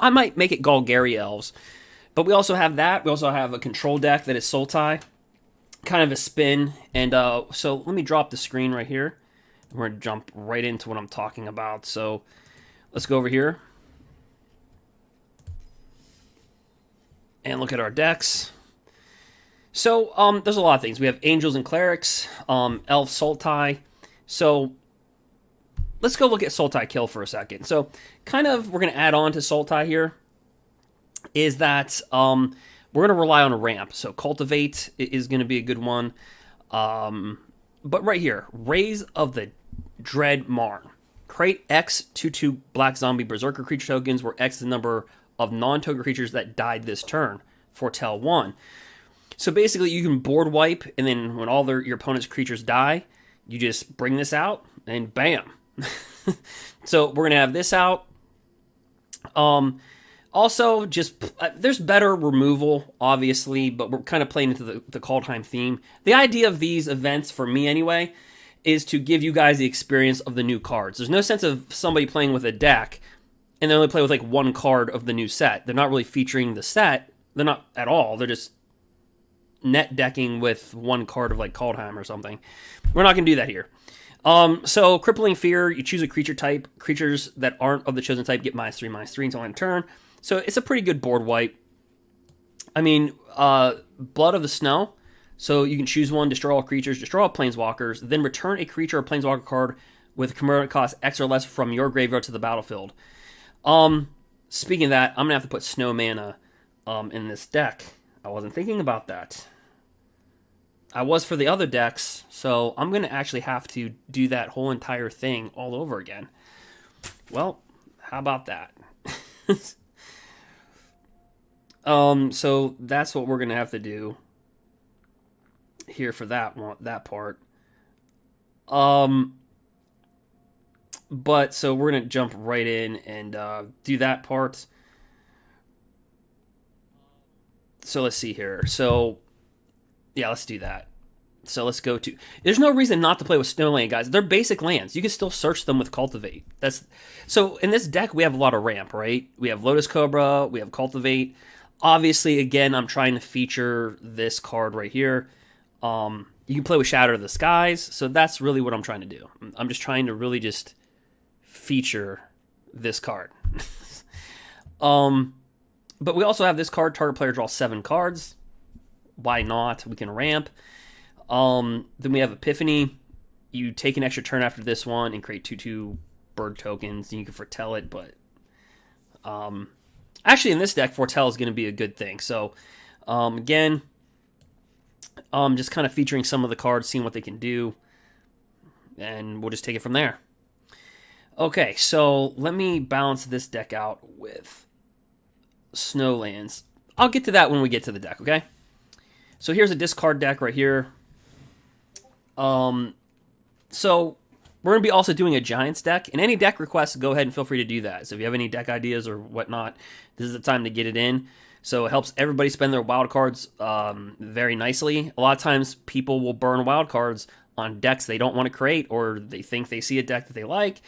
I might make it Golgari Elves. But we also have that. We also have a control deck that is Sultai. Kind of a spin. And so let me drop the screen right here. We're going to jump right into what I'm talking about. So let's go over here. And look at our decks. So there's a lot of things. We have Angels and Clerics, Elf Sultai. So let's go look at Sultai Kell for a second. So kind of we're going to add on to Sultai here is that we're going to rely on a ramp. So Cultivate is going to be a good one. But right here, Rays of the Dread Marn. Create X 2/2 Black Zombie Berserker creature tokens, where X is the number of non-token creatures that died this turn. Foretell 1. So basically, you can board wipe, and then when all your opponent's creatures die, you just bring this out, and bam. So we're going to have this out. Also, just there's better removal, obviously, but we're kind of playing into the Kaldheim theme. The idea of these events, for me anyway, is to give you guys the experience of the new cards. There's no sense of somebody playing with a deck, and they only play with like one card of the new set. They're not really featuring the set. They're not at all. They're just net decking with one card of like Kaldheim or something. We're not going to do that here. So Crippling Fear, you choose a creature type. Creatures that aren't of the chosen type get -3/-3 until end turn. So it's a pretty good board wipe. I mean, Blood of the Snow. So you can choose one, destroy all creatures, destroy all planeswalkers, then return a creature or planeswalker card with commander cost X or less from your graveyard to the battlefield. Speaking of that, I'm going to have to put Snow Mana in this deck. I wasn't thinking about that. I was for the other decks, so I'm going to actually have to do that whole entire thing all over again. Well, how about that? So that's what we're going to have to do here for that part. But so we're going to jump right in and do that part. So let's see here. So yeah, let's do that. So let's go to... There's no reason not to play with Snowland, guys. They're basic lands. You can still search them with Cultivate. So in this deck, we have a lot of ramp, right? We have Lotus Cobra. We have Cultivate. Obviously, again, I'm trying to feature this card right here. You can play with Shatter of the Skies. So that's really what I'm trying to do. I'm just trying to really just feature this card. But we also have this card. Target player draws 7 cards. Why not? We can ramp. Then we have Epiphany. You take an extra turn after this one and create 2/2 bird tokens. And you can foretell it, but actually in this deck, foretell is going to be a good thing. So again, just kind of featuring some of the cards, seeing what they can do, and we'll just take it from there. Okay, so let me balance this deck out with Snowlands. I'll get to that when we get to the deck, okay? So here's a discard deck right here. So we're going to be also doing a Giants deck. And any deck requests, go ahead and feel free to do that. So if you have any deck ideas or whatnot, this is the time to get it in. So it helps everybody spend their wild cards very nicely. A lot of times people will burn wild cards on decks they don't want to create, or they think they see a deck that they like,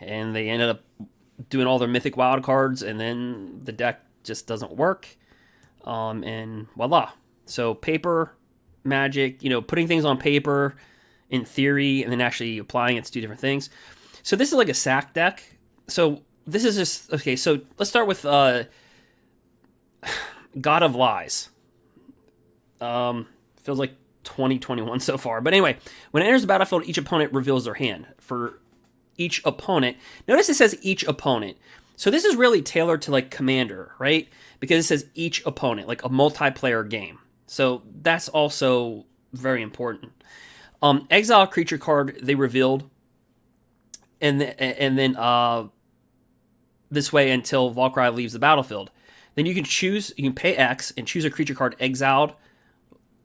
and they ended up doing all their mythic wild cards, and then the deck just doesn't work. And voila. So paper magic, putting things on paper in theory and then actually applying it to 2 different things. So this is like a sack deck. So this is just, okay, so let's start with God of Lies. Feels like 2021 so far. But anyway, when it enters the battlefield, each opponent reveals their hand. For each opponent, notice it says each opponent. So this is really tailored to like Commander, right? Because it says each opponent, like a multiplayer game. So that's also very important. Exile creature card they revealed, and then this way until Valkyrie leaves the battlefield. Then you can pay X and choose a creature card exiled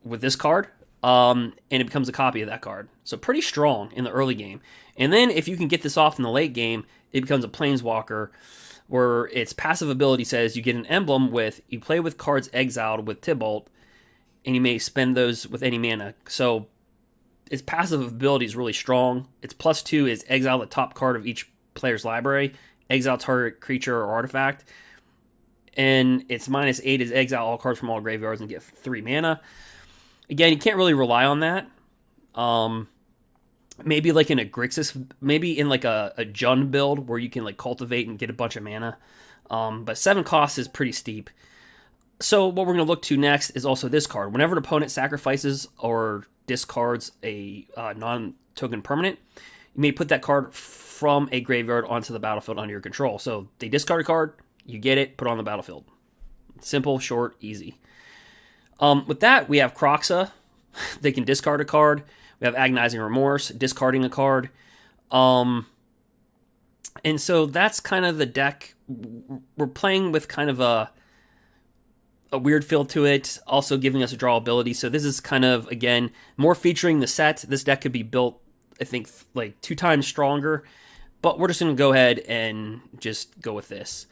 with this card, and it becomes a copy of that card. So pretty strong in the early game. And then if you can get this off in the late game, it becomes a planeswalker, where its passive ability says you get an emblem with, you play with cards exiled with Tybalt, and you may spend those with any mana. So its passive ability is really strong. Its +2 is exile the top card of each player's library, exile target creature or artifact. And its -8 is exile all cards from all graveyards and get 3 mana. Again, you can't really rely on that. Maybe like in a Grixis, maybe in like a Jund build where you can like cultivate and get a bunch of mana. But 7 costs is pretty steep. So what we're going to look to next is also this card. Whenever an opponent sacrifices or discards a non-token permanent, you may put that card from a graveyard onto the battlefield under your control. So they discard a card, you get it, put it on the battlefield. Simple, short, easy. With that, we have Kroxa. They can discard a card. We have Agonizing Remorse, discarding a card. And so that's kind of the deck. We're playing with kind of a weird feel to it, also giving us a draw ability. So this is kind of, again, more featuring the set. This deck could be built, I think, like 2 times stronger. But we're just going to go ahead and just go with this.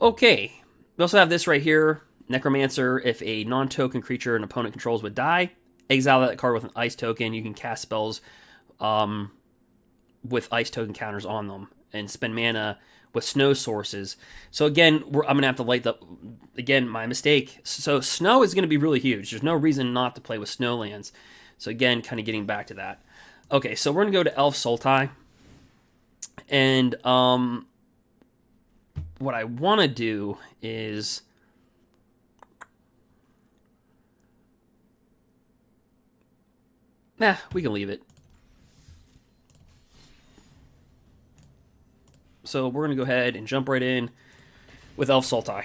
Okay. We also have this right here. Necromancer. If a non-token creature an opponent controls would die, exile that card with an ice token. You can cast spells with ice token counters on them and spend mana with snow sources. So again, I'm going to have to light up, again, my mistake. So snow is going to be really huge. There's no reason not to play with snowlands. So again, kind of getting back to that. Okay, so we're going to go to Elf Sultai. And what I want to do is... we can leave it. So we're going to go ahead and jump right in with Elf Sultai.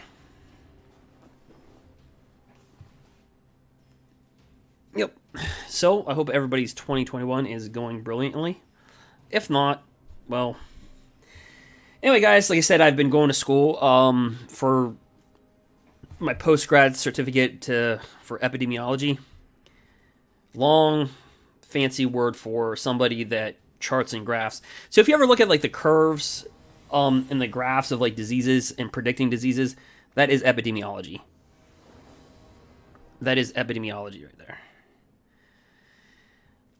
Yep. So I hope everybody's 2021 is going brilliantly. If not, well... Anyway, guys, like I said, I've been going to school for my post-grad certificate for epidemiology. Long, fancy word for somebody that charts and graphs. So if you ever look at like the curves and the graphs of like diseases and predicting diseases, that is epidemiology. That is epidemiology right there.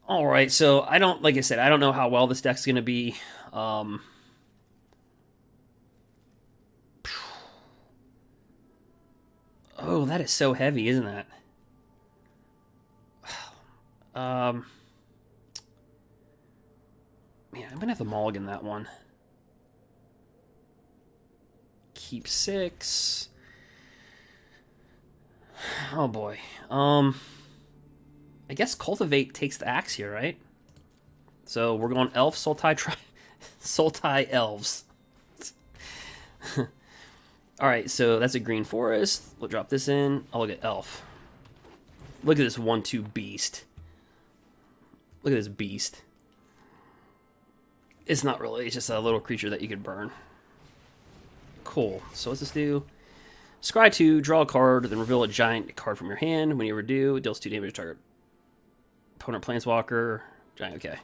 All right, so like I said, I don't know how well this deck's going to be. Oh, that is so heavy, isn't that? Man, I'm going to have to mulligan that one. Keep 6. Oh, boy. I guess Cultivate takes the axe here, right? So we're going Elf, Sultai, Sultai Elves. Alright, so that's a green forest. We'll drop this in. I'll look at Elf. Look at this 1/2 beast. Look at this beast. It's not really, it's just a little creature that you could burn. Cool. So what's this do? Scry 2, draw a card, then reveal a giant card from your hand. When you ever do, it deals 2 damage to target opponent planeswalker. Giant, okay.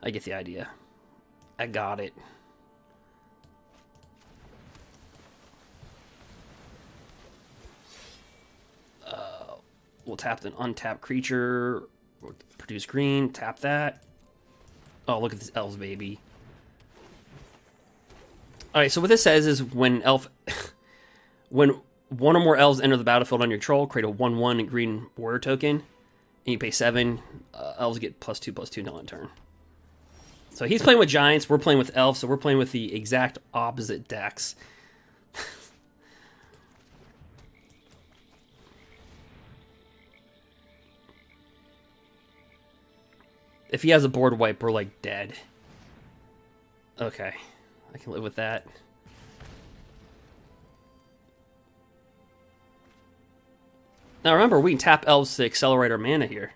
I get the idea. I got it. We'll tap an untapped creature. Produce green. Tap that. Oh, look at this elves, baby. Alright, so what this says is when when one or more elves enter the battlefield on your control, create a 1/1 green warrior token, and you pay 7. Elves get +2/+2 until end turn. So he's playing with giants, we're playing with elves, so we're playing with the exact opposite decks. If he has a board wipe, we're like dead. Okay, I can live with that. Now remember, we can tap elves to accelerate our mana here.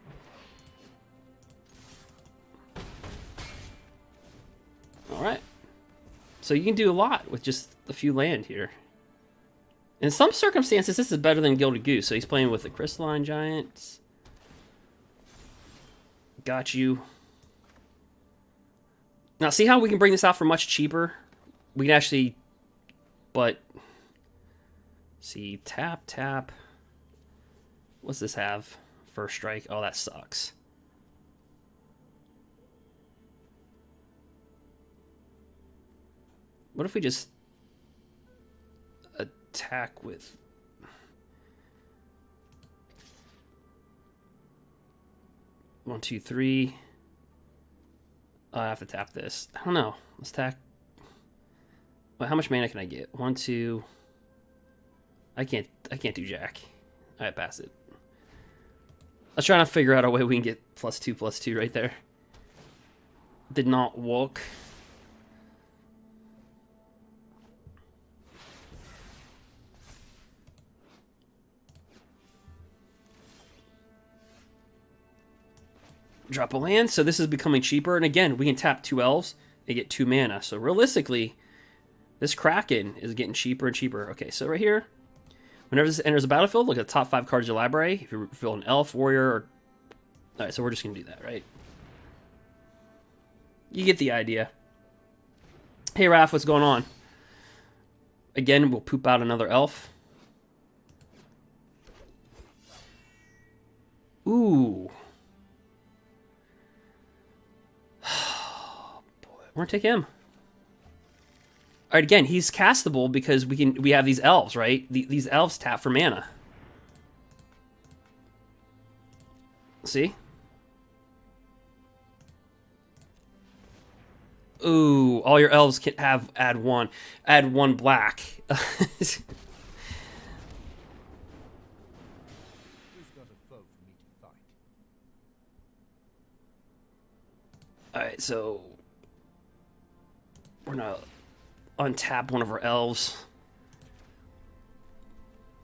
Alright. So you can do a lot with just a few land here. In some circumstances, this is better than Gilded Goose. So he's playing with the Crystalline Giants. Got you. Now, see how we can bring this out for much cheaper? We can actually... But... See, tap, tap. What's this have? First strike. Oh, that sucks. What if we just... attack with... One, two, three. I have to tap this. I don't know. Let's attack. Well, how much mana can I get? 1, 2. I can't do jack. Alright, pass it. Let's try to figure out a way we can get +2/+2 right there. Did not work. Drop a land, so this is becoming cheaper. And again, we can tap 2 elves and get 2 mana. So realistically, this Kraken is getting cheaper and cheaper. Okay, so right here, whenever this enters the battlefield, look at the top 5 cards of your library. If you fill an elf, warrior, or... Alright, so we're just going to do that, right? You get the idea. Hey, Raph, what's going on? Again, we'll poop out another elf. Ooh. We're gonna take him. All right, again, he's castable because we have these elves, right? These elves tap for mana. See? Ooh, all your elves can add one black. All right, so we're gonna untap one of our elves.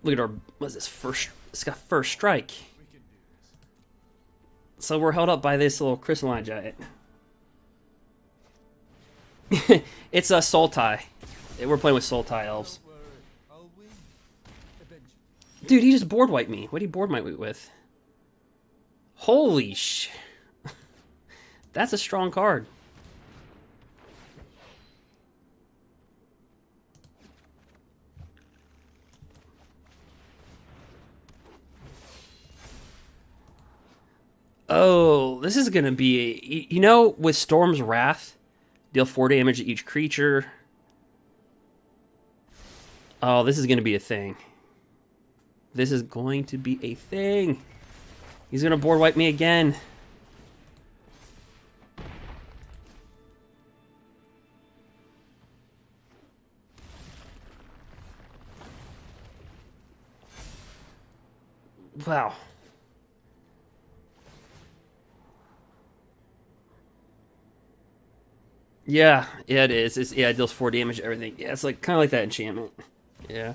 Look at our, what's this, first, it's got first strike. So we're held up by this little crystalline giant. It's a Sultai. We're playing with Sultai Elves. Dude, he just board wiped me. What did he board wipe me with? Holy sh... That's a strong card. Oh, this is going to be... You know, with Storm's Wrath, deal 4 damage to each creature. Oh, this is going to be a thing. This is going to be a thing. He's going to board wipe me again. Wow. Yeah, it is. Yeah, it deals 4 damage to everything. Yeah, it's like kind of like that enchantment. Yeah.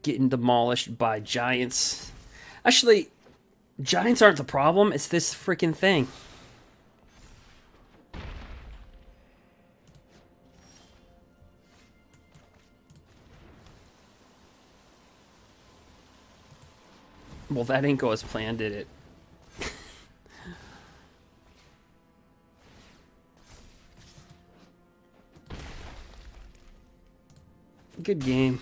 Getting demolished by giants. Actually, giants aren't the problem. It's this freaking thing. Well, that didn't go as planned, did it? Good game.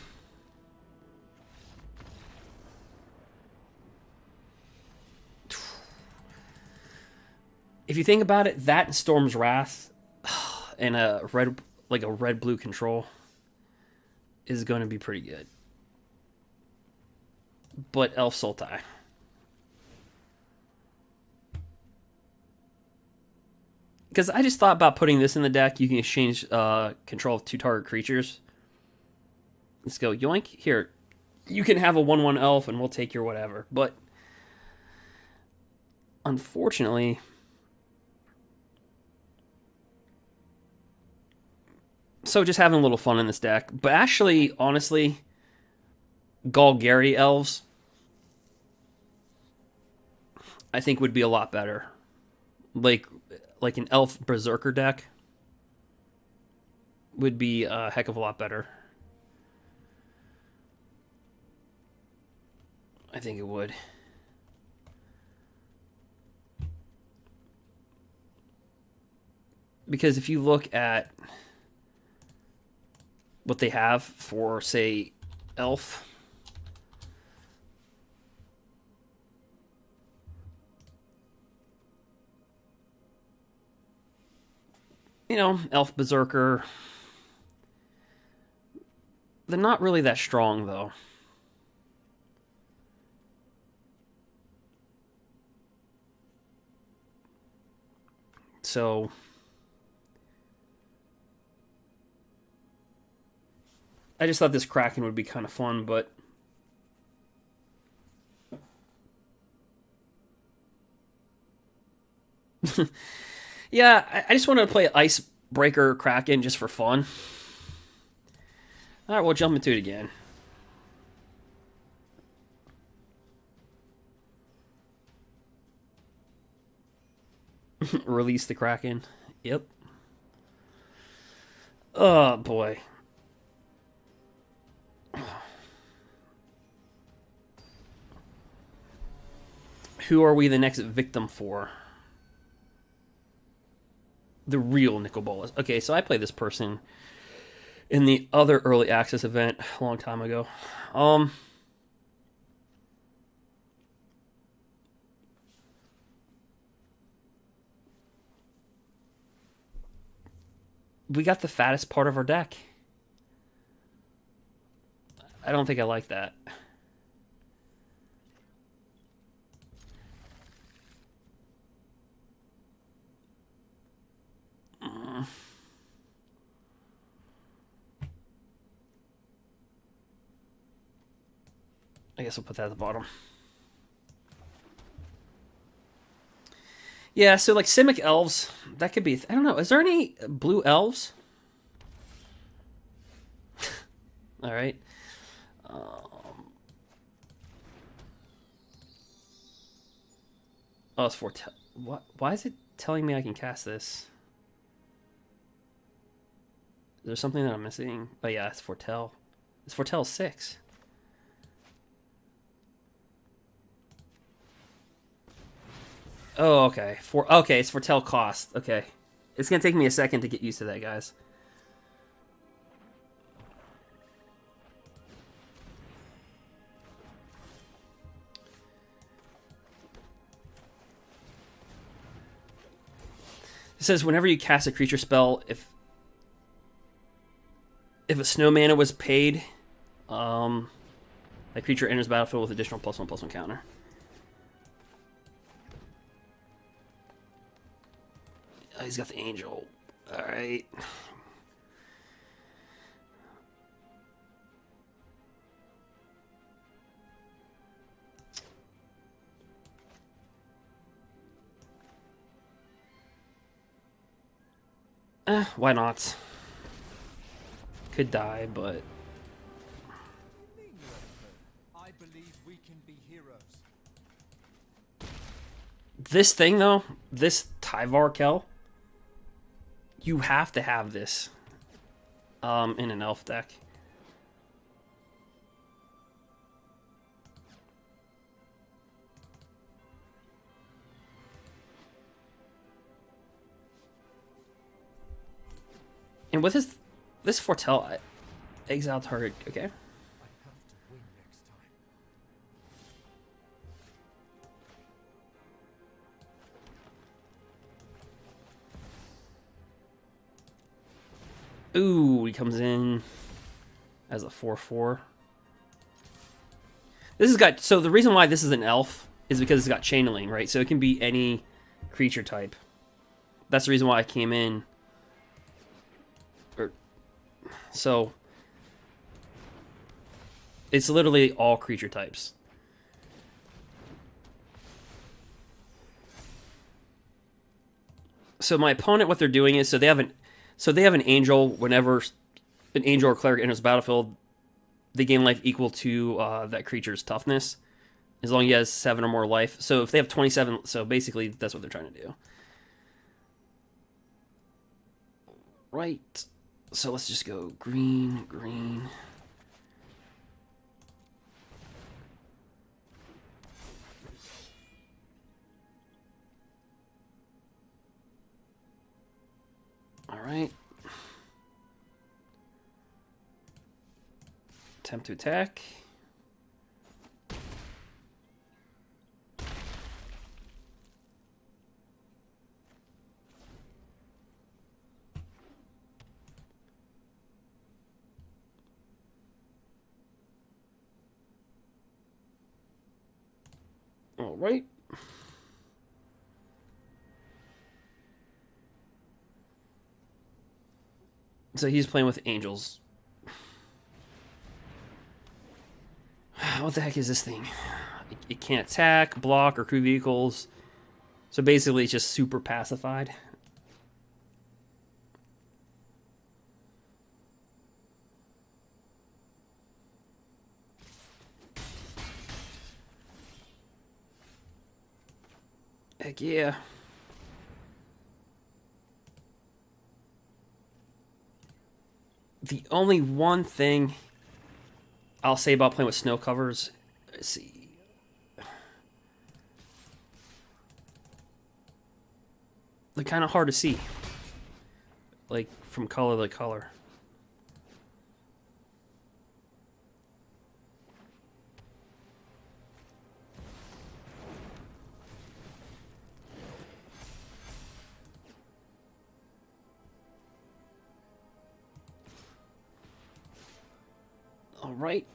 If you think about it, that and Storm's Wrath and a red-blue control is going to be pretty good. But Elf Sultai. Because I just thought about putting this in the deck. You can exchange control of 2 target creatures. Let's go. Yoink. Here. You can have a 1/1 elf and we'll take your whatever. But unfortunately, so just having a little fun in this deck. But actually, honestly, Golgari Elves I think would be a lot better. Like an elf berserker deck would be a heck of a lot better. I think it would. Because if you look at what they have for, say, elf, You know, Elf Berserker. They're not really that strong, though. So I just thought this Kraken would be kind of fun, but yeah, I just wanted to play Icebreaker Kraken just for fun. All right, we'll jump into it again. Release the Kraken. Yep. Oh boy. Who are we the next victim for? The real Nicol Bolas. Okay, so I played this person in the other early access event a long time ago. We got the fattest part of our deck. I don't think I like that. I guess we'll put that at the bottom. Yeah, so like Simic Elves, that could be... I don't know, is there any blue elves? Alright. Oh, it's Foretell. What? Why is it telling me I can cast this? Is there something that I'm missing? Oh yeah, it's Foretell. It's Foretell 6. Oh, okay. Okay, it's Foretell cost. Okay. It's gonna take me a second to get used to that, guys. It says whenever you cast a creature spell, if a snow mana was paid, that creature enters the battlefield with additional +1/+1 counter. Oh, he's got the angel. All right. Why not? Could die, but I believe we can be heroes. this thing though, this Tyvar Kell, you have to have this in an elf deck. And with this Foretell, exile target. Okay. I have to win next time. Ooh, he comes in as a 4/4. This has got, so the reason why this is an elf is because it's got channeling, right? So it can be any creature type. That's the reason why I came in. So it's literally all creature types. So my opponent, what they're doing is, they have an angel. Whenever an angel or cleric enters the battlefield, they gain life equal to that creature's toughness, as long as he has 7 or more life. So if they have 27, so basically that's what they're trying to do. Right. So let's just go green, green. All right. Attempt to attack. All right. So he's playing with angels. What the heck is this thing? It can't attack, block, or crew vehicles. So basically, it's just super pacified. Heck yeah. The only one thing I'll say about playing with snow covers, let's see. They're kind of hard to see. Like, from color to color. All right.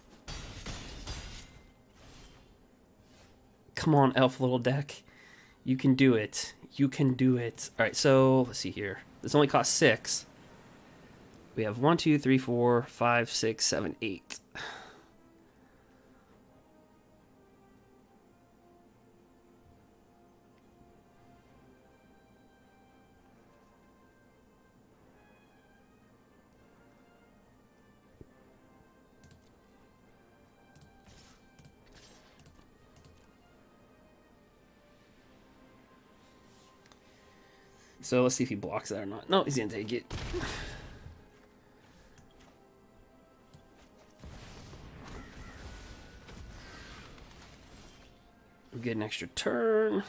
Come on, elf little deck. You can do it. You can do it. All right, so let's see here. This only costs 6. We have 1, 2, 3, 4, 5, 6, 7, 8. So let's see if he blocks that or not. No, he's gonna take it. We get an extra turn.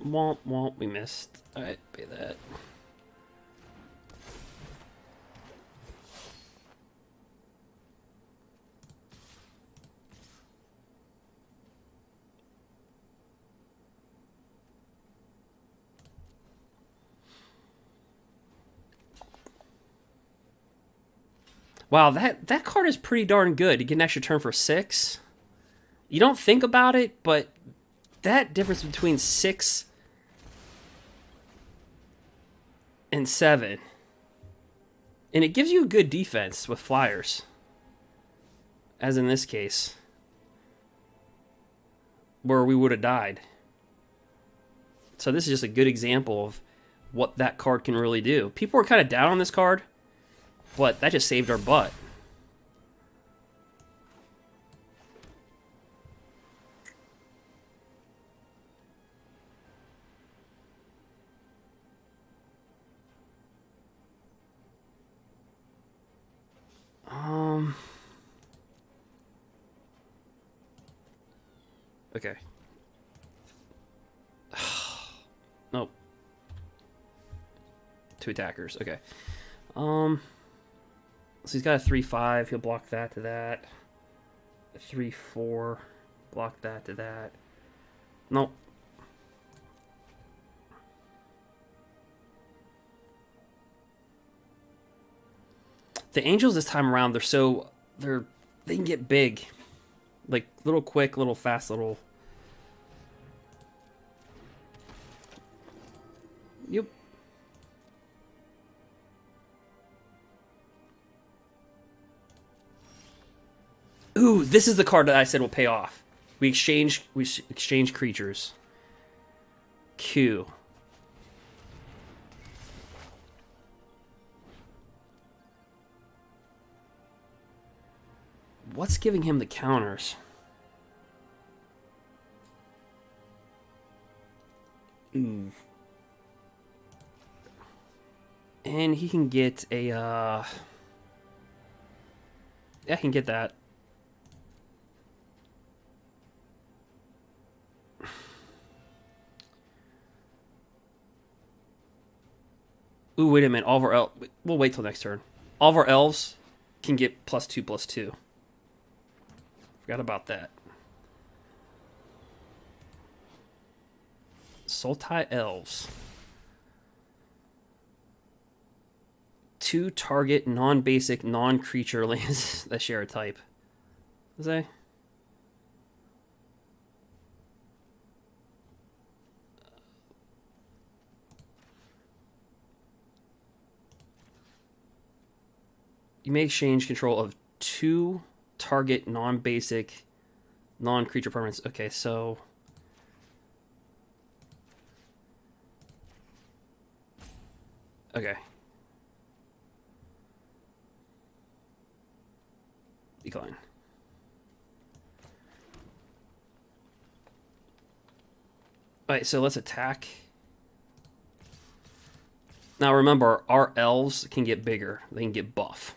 Womp womp, we missed. Alright, pay that. Wow, that card is pretty darn good. You get an extra turn for 6. You don't think about it, but that difference between 6 and 7. And it gives you a good defense with flyers. As in this case. Where we would have died. So this is just a good example of what that card can really do. People were kind of down on this card. But that just saved our butt. Okay. Nope. 2 attackers. Okay. So he's got a 3/5. He'll block that to that. A 3/4. Block that to that. Nope. The angels this time around, they can get big. Like little quick, little fast, little. Yep. Ooh, this is the card that I said will pay off. We exchange creatures. Q. What's giving him the counters? Ooh. And he can get a, yeah, I can get that. Ooh, wait a minute. All of our elves... We'll wait till next turn. All of our elves can get +2/+2. Forgot about that. Sultai Elves. 2 target non-basic, non-creature lands that share a type. Was I? You may exchange control of 2 target non-basic, non-creature permanents. Okay, so okay. Decline. Alright, so let's attack. Now remember, our elves can get bigger. They can get buff.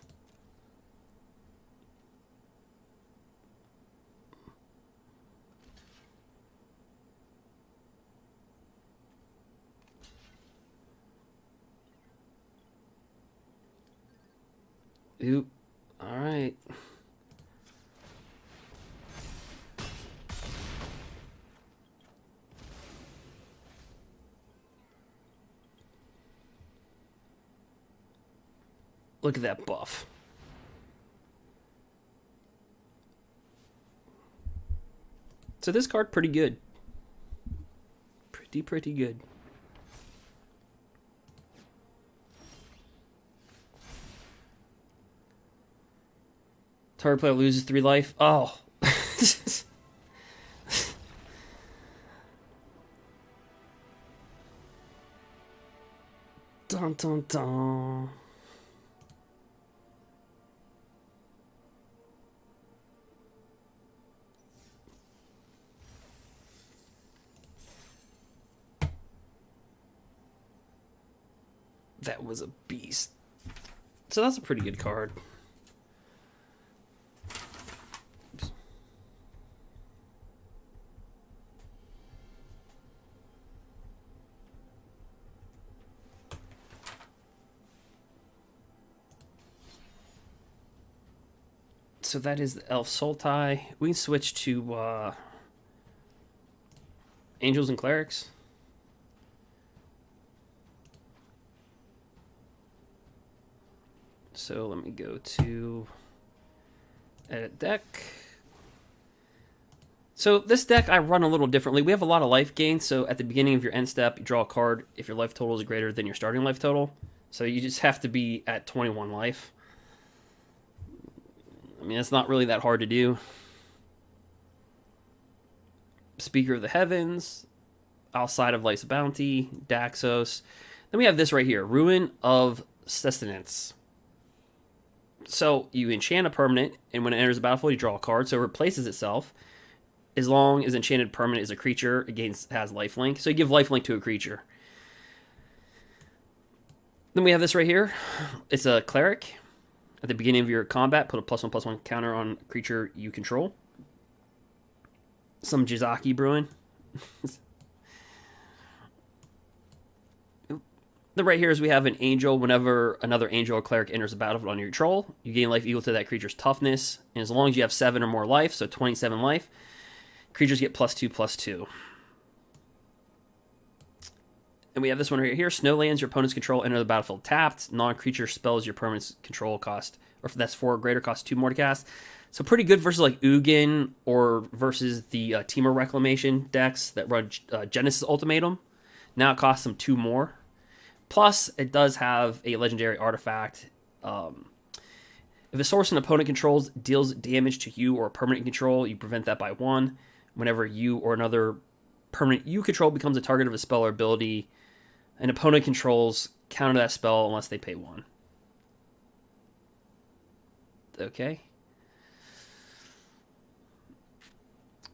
Ooh, alright. Look at that buff. So this card pretty good. Pretty good. Target player loses 3 life. Oh. Dun dun dun. That was a beast. So that's a pretty good card. Oops. So that is the Elf Sultai. We can switch to Angels and Clerics. So let me go to edit deck. So this deck I run a little differently. We have a lot of life gain. So at the beginning of your end step, you draw a card if your life total is greater than your starting life total. So you just have to be at 21 life. I mean, it's not really that hard to do. Speaker of the Heavens, Outside of Life's Bounty, Daxos. Then we have this right here, Ruin of Sustenance. So you enchant a permanent, and when it enters the battlefield, you draw a card, so it replaces itself. As long as enchanted permanent is a creature, it has lifelink. So you give lifelink to a creature. Then we have this right here. It's a cleric. At the beginning of your combat, put a +1/+1 counter on a creature you control. Some Jizaki brewing. Then right here is we have an angel. Whenever another angel or cleric enters the battlefield on your control, you gain life equal to that creature's toughness. And as long as you have 7 or more life, so 27 life, creatures get +2/+2. And we have this one right here. Snowlands, your opponent's control, enter the battlefield tapped. Non-creature spells your permanent's control cost, or if that's 4 or greater, cost 2 more to cast. So pretty good versus like Ugin or versus the Temur Reclamation decks that run Genesis Ultimatum. Now it costs them 2 more. Plus, it does have a legendary artifact. If a source an opponent controls deals damage to you or a permanent control, you prevent that by 1. Whenever you or another permanent you control becomes a target of a spell or ability, an opponent controls counter that spell unless they pay 1. Okay.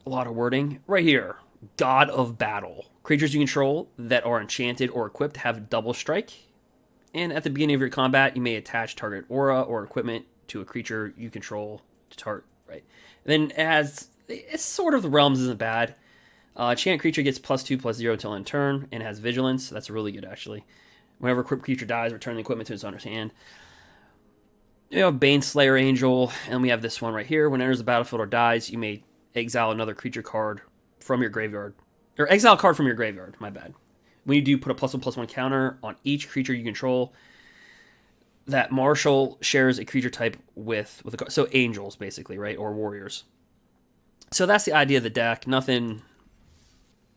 A lot of wording. Right here. God of Battle. Creatures you control that are enchanted or equipped have double strike. And at the beginning of your combat, you may attach target aura or equipment to a creature you control to target. Right. And then it's sort of the realms isn't bad. Enchant creature gets +2/+0 until end turn and has vigilance. That's really good actually. Whenever equipped creature dies, return the equipment to its owner's hand. You have Baneslayer Angel, and we have this one right here. When it enters the battlefield or dies, you may exile another creature card from your graveyard. Or exile a card from your graveyard, my bad. When you do, put a +1/+1 counter on each creature you control. that Marshall shares a creature type with a card. So angels, basically, right? Or warriors. So that's the idea of the deck. Nothing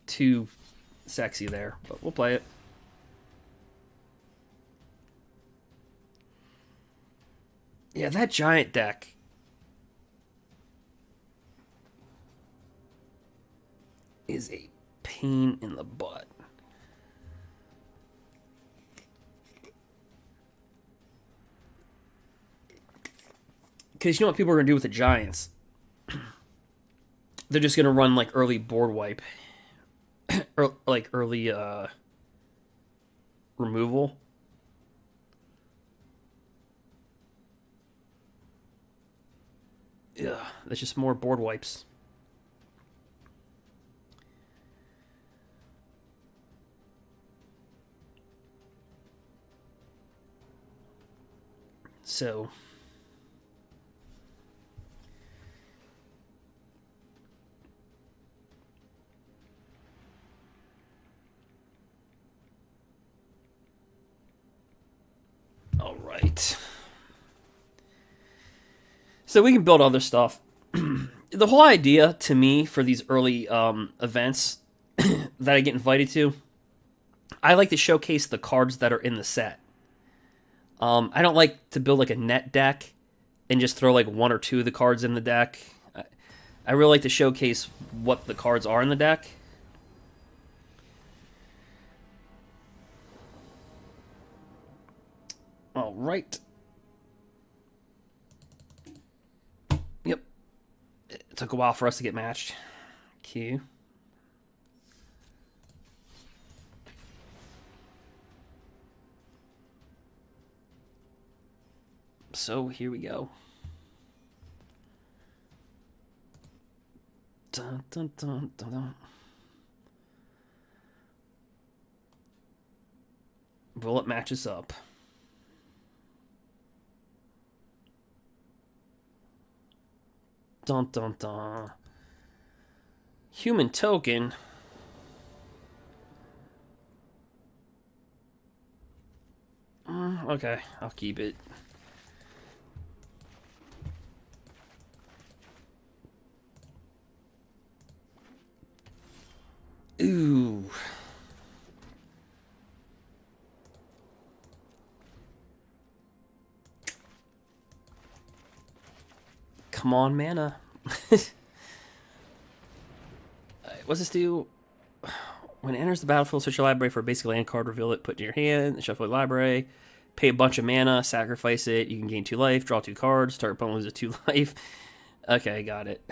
too sexy there, but we'll play it. Yeah, that giant deck. Is a pain in the butt. Because you know what people are going to do with the Giants? They're just going to run like early board wipe. Or like early removal. Yeah, that's just more board wipes. So all right. So we can build other stuff. The whole idea to me for these early events that I get invited to, I like to showcase the cards that are in the set. I don't like to build like a net deck and just throw like one or two of the cards in the deck. I really like to showcase what the cards are in the deck. All right. Yep. It took a while for us to get matched. Q. So here we go. Dun, dun, dun, dun, dun. Will it matches up? Dun dun dun. Human token. Okay, I'll keep it. Ooh. Come on, mana. What's this do? When it enters the battlefield, search your library for a basic land card, reveal it, put it in your hand, shuffle your library, pay a bunch of mana, sacrifice it, you can gain 2 life, draw 2 cards, start opponent loses 2 life. Okay, got it.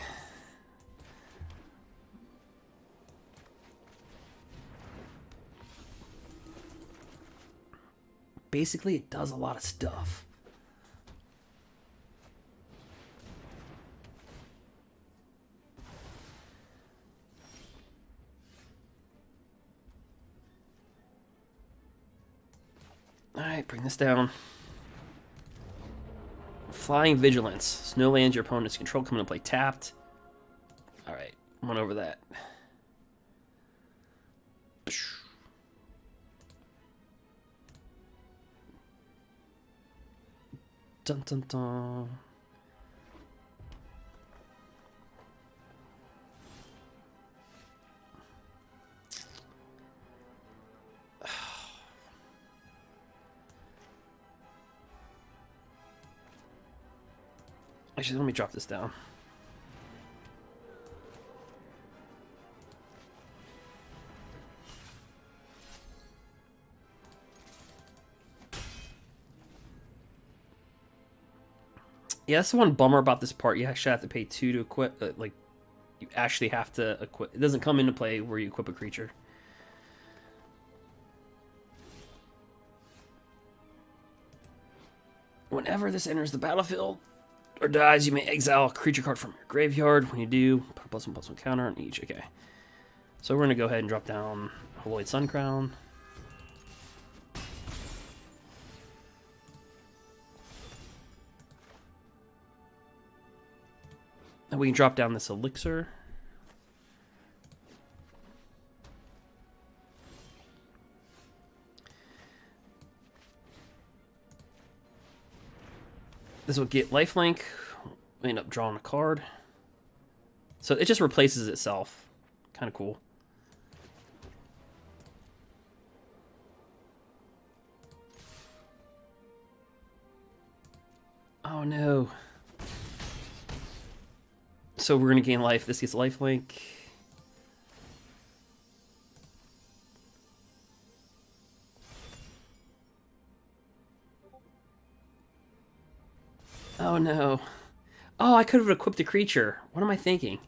Basically, it does a lot of stuff. Alright, bring this down. Flying Vigilance. Snowlands your opponent's control come into play tapped. Alright, went over that. Dun dun dun. Actually, let me drop this down. Yeah, that's the one bummer about this part. You actually have to pay 2 to equip. Like, you actually have to equip. It doesn't come into play where you equip a creature. Whenever this enters the battlefield or dies, you may exile a creature card from your graveyard. When you do, put a +1/+1 counter on each. Okay. So we're going to go ahead and drop down Hollowed Sun Crown. And we can drop down this Elixir. This will get lifelink. We end up drawing a card. So it just replaces itself. Kind of cool. Oh no. So we're going to gain life. This gets lifelink. Oh no. Oh, I could have equipped a creature. What am I thinking?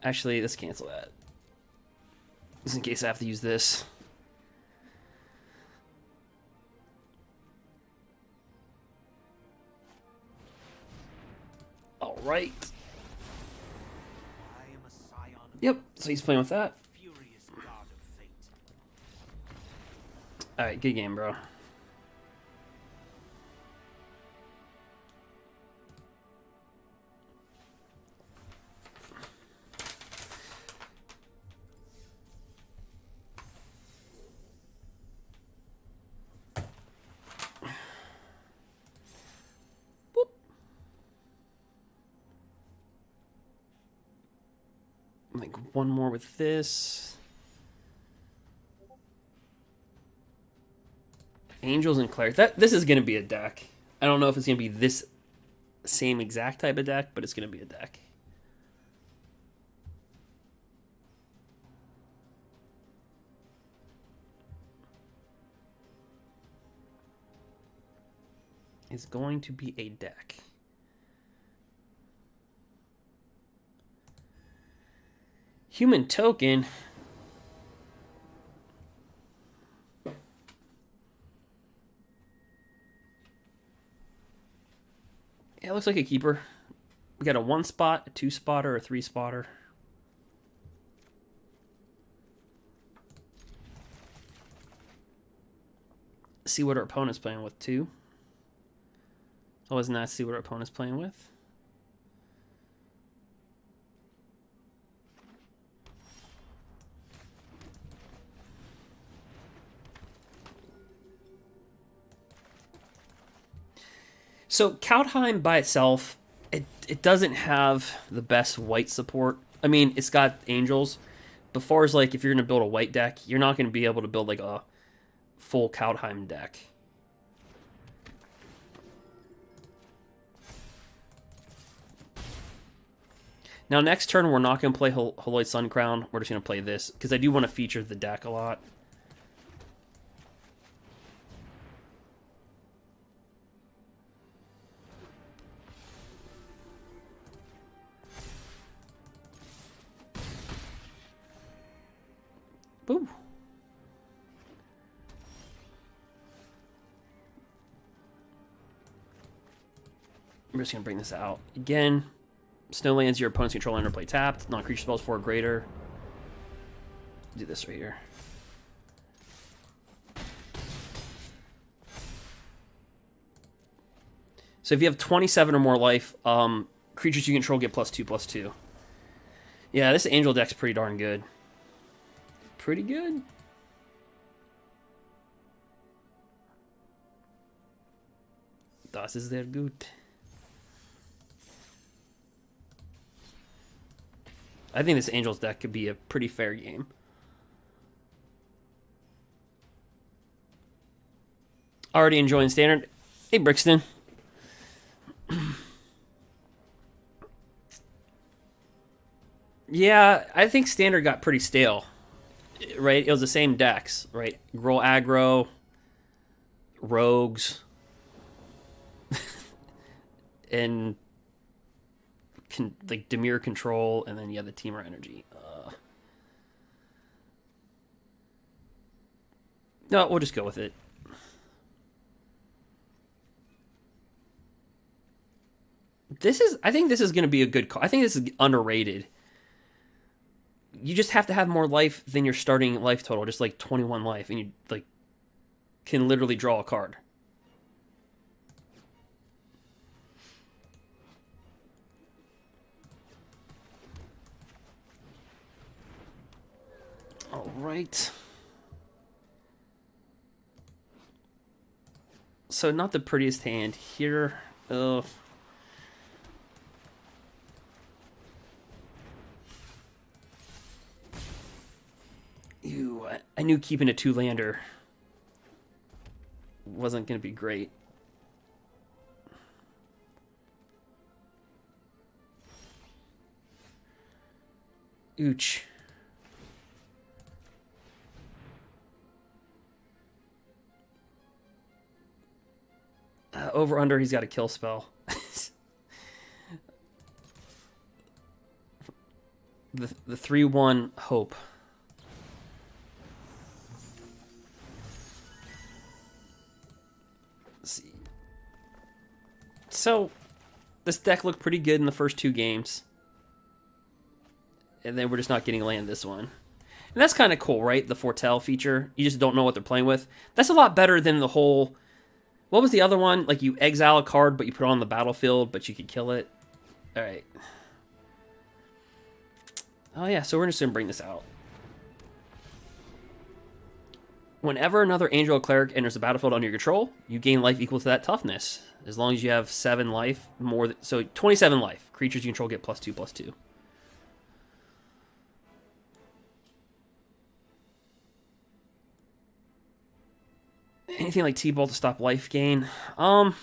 Actually, let's cancel that. Just in case I have to use this. Alright. Yep, so he's playing with that. Alright, good game, bro. Like one more with this. Angels and Clerics. This is going to be a deck. I don't know if it's going to be this same exact type of deck, but it's going to be a deck. It's going to be a deck. Human token. Yeah, it looks like a keeper. We got a 1-spot, a 2-spotter, a 3-spotter. See what our opponent's playing with too. It's always nice to see what our opponent's playing with. So Kaldheim by itself, it doesn't have the best white support. I mean, it's got angels. But far as like if you're gonna build a white deck, you're not gonna be able to build like a full Kaldheim deck. Now next turn we're not gonna play Holoid Suncrown. We're just gonna play this because I do want to feature the deck a lot. Ooh. I'm just going to bring this out. Again, Snowlands, your opponent's control interplay tapped. Non-creature spells 4 or greater. Do this right here. So if you have 27 or more life, creatures you control get +2/+2. Yeah, this angel deck's pretty darn good. Pretty good. Das ist sehr gut. I think this Angels deck could be a pretty fair game. Already enjoying Standard. Hey, Brixton. Yeah, I think Standard got pretty stale. Right? It was the same decks, right? Grow aggro, rogues, and like Dimir control, and then you have the Teamer energy. No, we'll just go with it. I think this is going to be a good call. I think this is underrated. You just have to have more life than your starting life total, just like 21 life, and you like can literally draw a card. All right. So not the prettiest hand here. Ugh. Ew, I knew keeping a 2-lander wasn't going to be great. Ooch. Over under, he's got a kill spell. the 3/1 hope. Let's see. So this deck looked pretty good in the first 2 games. And then we're just not getting land this one. And that's kind of cool, right? The foretell feature. You just don't know what they're playing with. That's a lot better than the whole... What was the other one? Like, you exile a card, but you put it on the battlefield, but you could kill it. Alright. Oh yeah, so we're just going to bring this out. Whenever another Angel or Cleric enters the battlefield under your control, you gain life equal to that toughness. As long as you have 7 life, so 27 life. Creatures you control get +2/+2. Anything like T-Bolt to stop life gain? I'm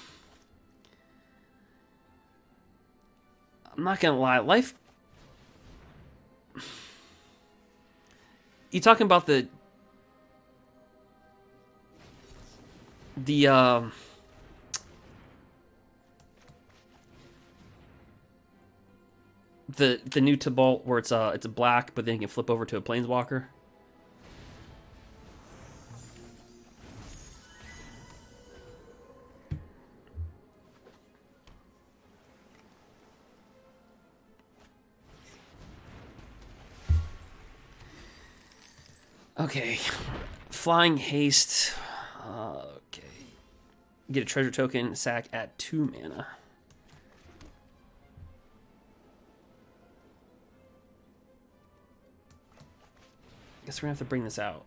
not gonna lie, life... You talking about the new T-Bolt where it's a black, but then you can flip over to a planeswalker? Okay, Flying Haste. Okay, get a treasure token, sack at 2 mana. Guess we're gonna have to bring this out.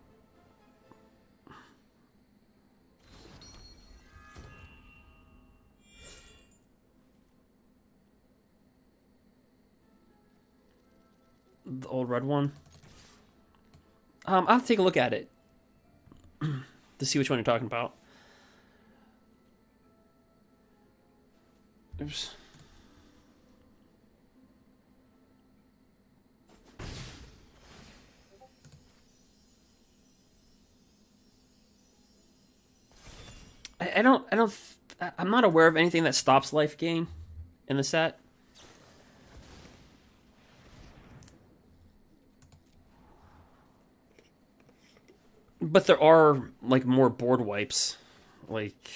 The old red one. I'll have to take a look at it to see which one you're talking about. Oops. I'm not aware of anything that stops life gain in the set. But there are, like, more board wipes. Like,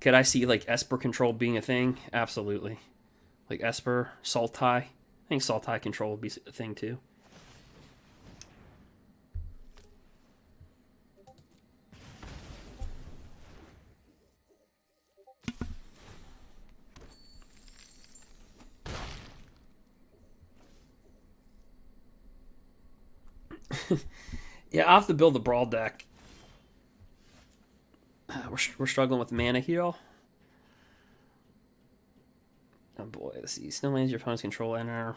could I see, like, Esper control being a thing? Absolutely. Like, Esper, Sultai. I think Sultai control would be a thing, too. Yeah, I'll have to build the Brawl deck. We're struggling with mana heal. Oh boy, let's see. Snowlands your opponent's control enter.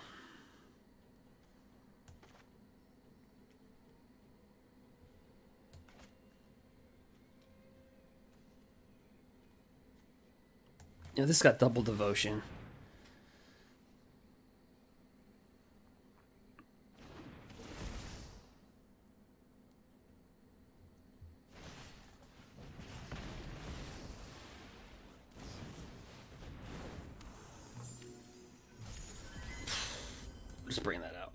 Yeah, this got double devotion. Just bring that out.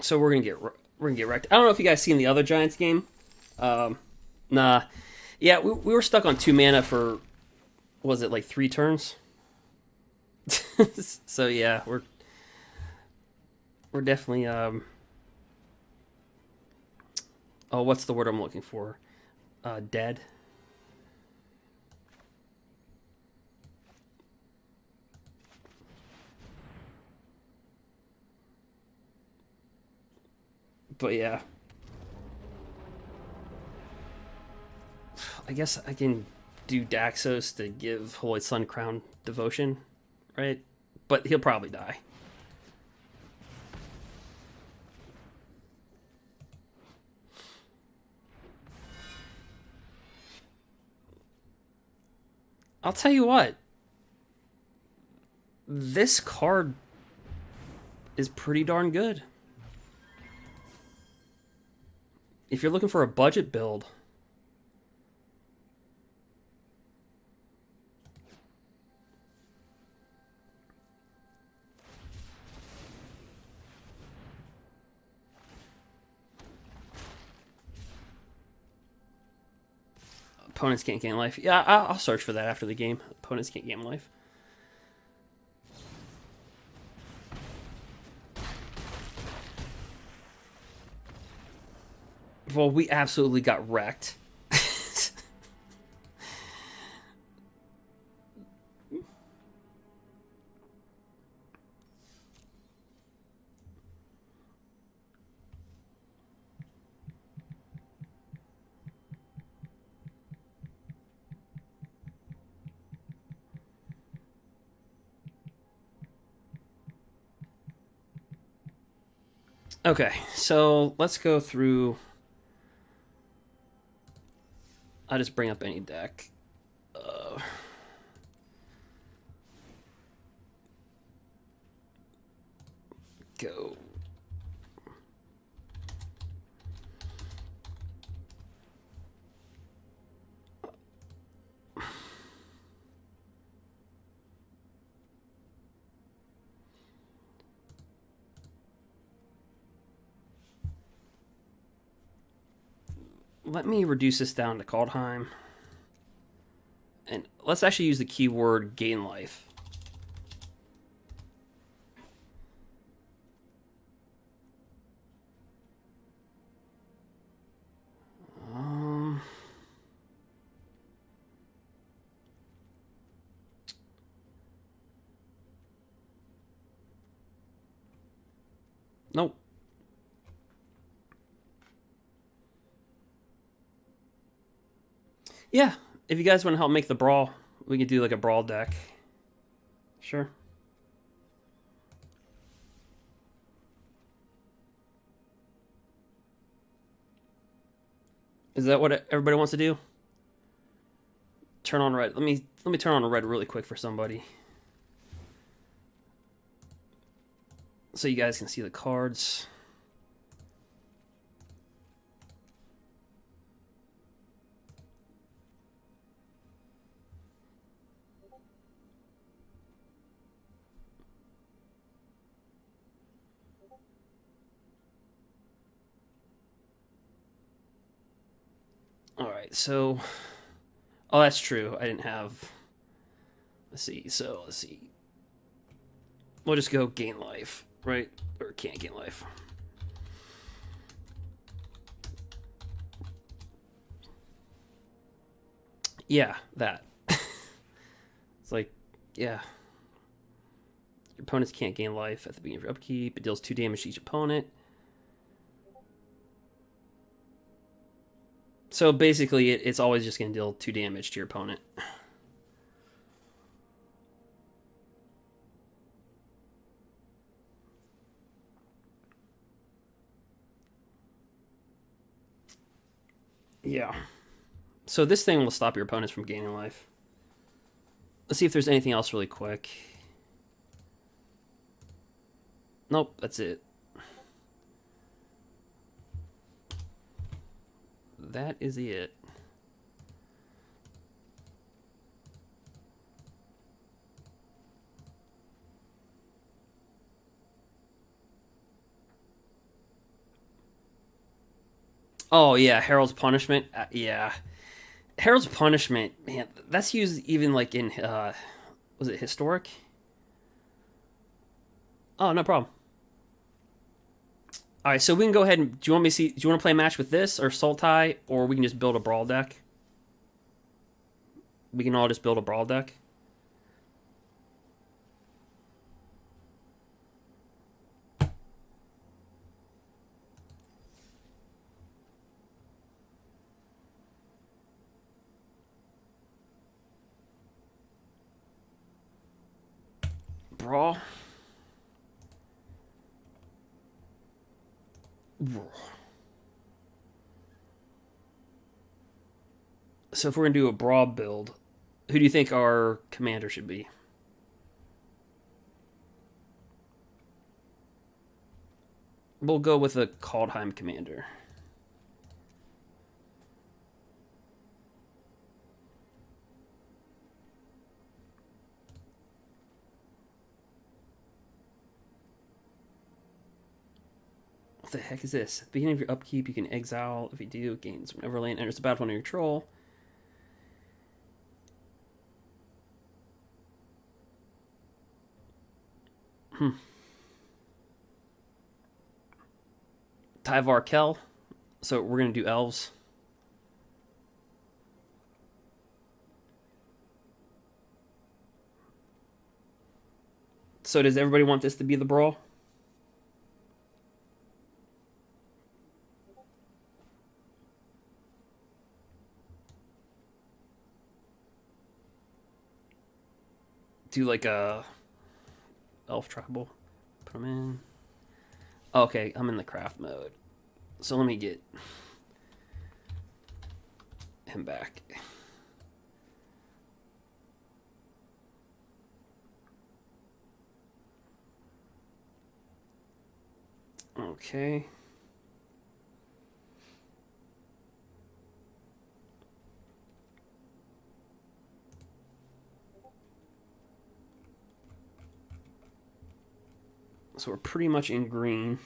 So we're gonna get wrecked. I don't know if you guys seen the other Giants game. Nah. Yeah, we were stuck on 2 mana for, was it like 3 turns? So yeah, we're definitely oh, what's the word I'm looking for? Dead. But yeah. I guess I can do Daxos to give Holy Sun Crown devotion, right? But he'll probably die. I'll tell you what. This card is pretty darn good. If you're looking for a budget build, opponents can't gain life. Yeah, I'll search for that after the game. Opponents can't gain life. Well, we absolutely got wrecked. Okay, so let's go through. I'll just bring up any deck. Go. Let me reduce this down to Kaldheim. And let's actually use the keyword gain life. Nope. Yeah, if you guys want to help make the brawl, we could do like a brawl deck. Sure. Is that what everybody wants to do? Turn on red. Let me turn on a red really quick for somebody, so you guys can see the cards. All right, so, oh, that's true. I didn't have. Let's see. So let's see. We'll just go gain life, right? Or can't gain life. Yeah, that. It's like, yeah. Your opponents can't gain life at the beginning of your upkeep. It deals 2 damage to each opponent. So basically, it's always just going to deal 2 damage to your opponent. Yeah. So this thing will stop your opponents from gaining life. Let's see if there's anything else really quick. Nope, that's it. That is it. Oh yeah, Herald's Punishment. Yeah, Herald's Punishment. Man, that's used even like in was it Historic? Oh, no problem. All right, so we can go ahead and do you want me to see? Do you want to play a match with this or Sultai, or we can just build a brawl deck? We can all just build a brawl deck. brawl. So if we're gonna do a brawl build, who do you think our commander should be? We'll go with a Kaldheim commander. What the heck is this? At the beginning of your upkeep, you can exile. If you do, it gains whenever land enters the battlefield under your control. Tyvar Kell. So we're going to do elves. So does everybody want this to be the brawl? Do like a elf tribal. Put them in. Okay, I'm in the craft mode. So let me get him back. Okay. So we're pretty much in green.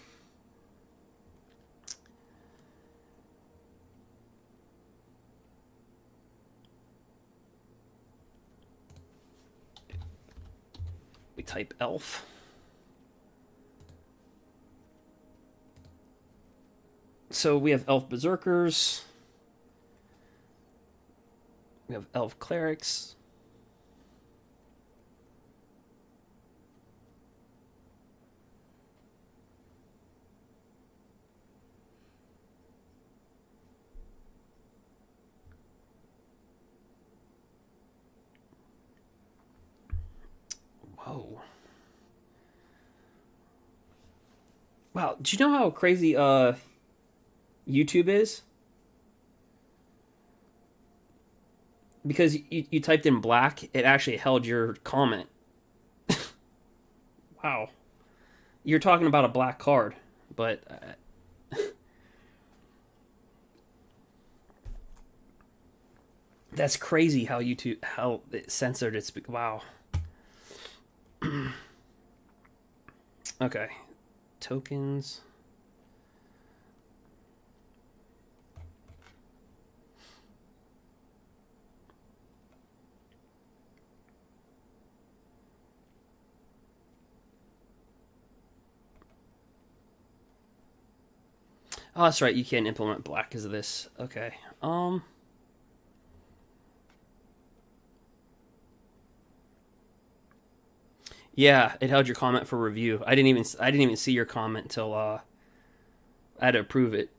We type elf. So we have elf berserkers. We have elf clerics. Whoa. Wow, do you know how crazy YouTube is? Because you typed in black, it actually held your comment. Wow. You're talking about a black card, but that's crazy how YouTube how it censored it. Wow. Okay. Tokens. Oh, that's right. You can't implement black because of this. Okay. Yeah, it held your comment for review. I didn't even see your comment until I had to approve it.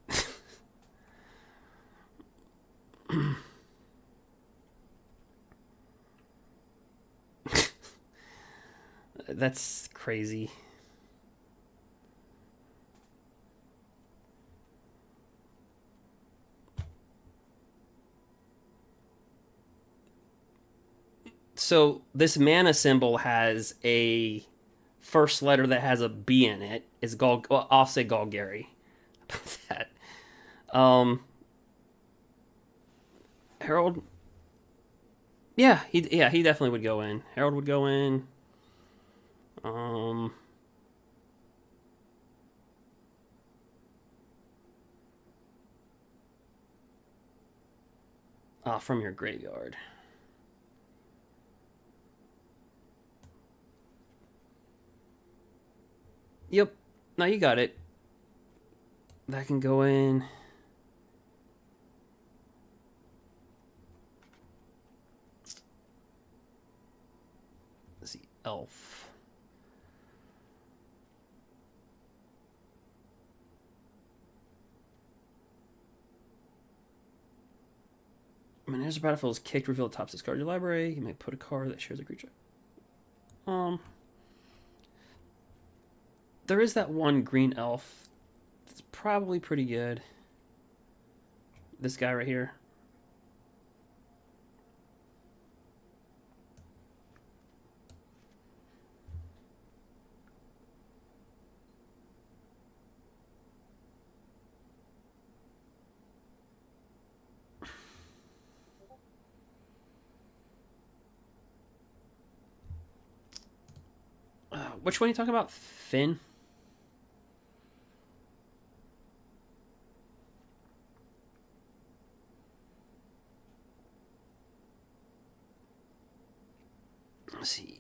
That's crazy. So this mana symbol has a first letter that has a B in it. It's Gol. Well, I'll say Golgari. About that. Harold. Yeah, he definitely would go in. Harold would go in. From your graveyard. Yep. Now you got it. That can go in. Let's see. Elf. When there's a battlefield is kicked, reveal the top 6 cards of your library. You may put a card that shares a creature. There is that one green elf that's probably pretty good. This guy right here. Which one are you talking about? Finn? Let's see.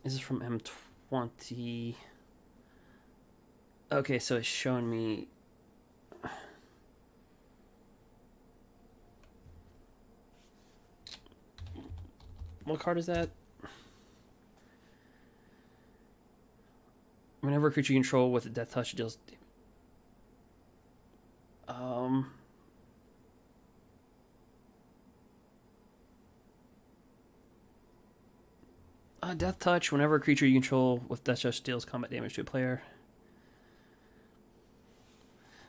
This is from M20. Okay, so it's showing me. What card is that? Whenever a creature you control with a death touch deals. Death touch. Whenever a creature you control with death touch deals combat damage to a player.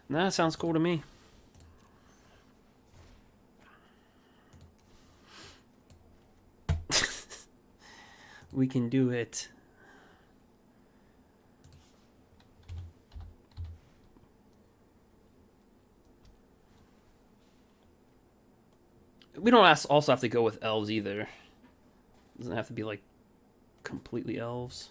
That sounds cool to me. We can do it. We don't also have to go with elves either. It doesn't have to be like completely elves.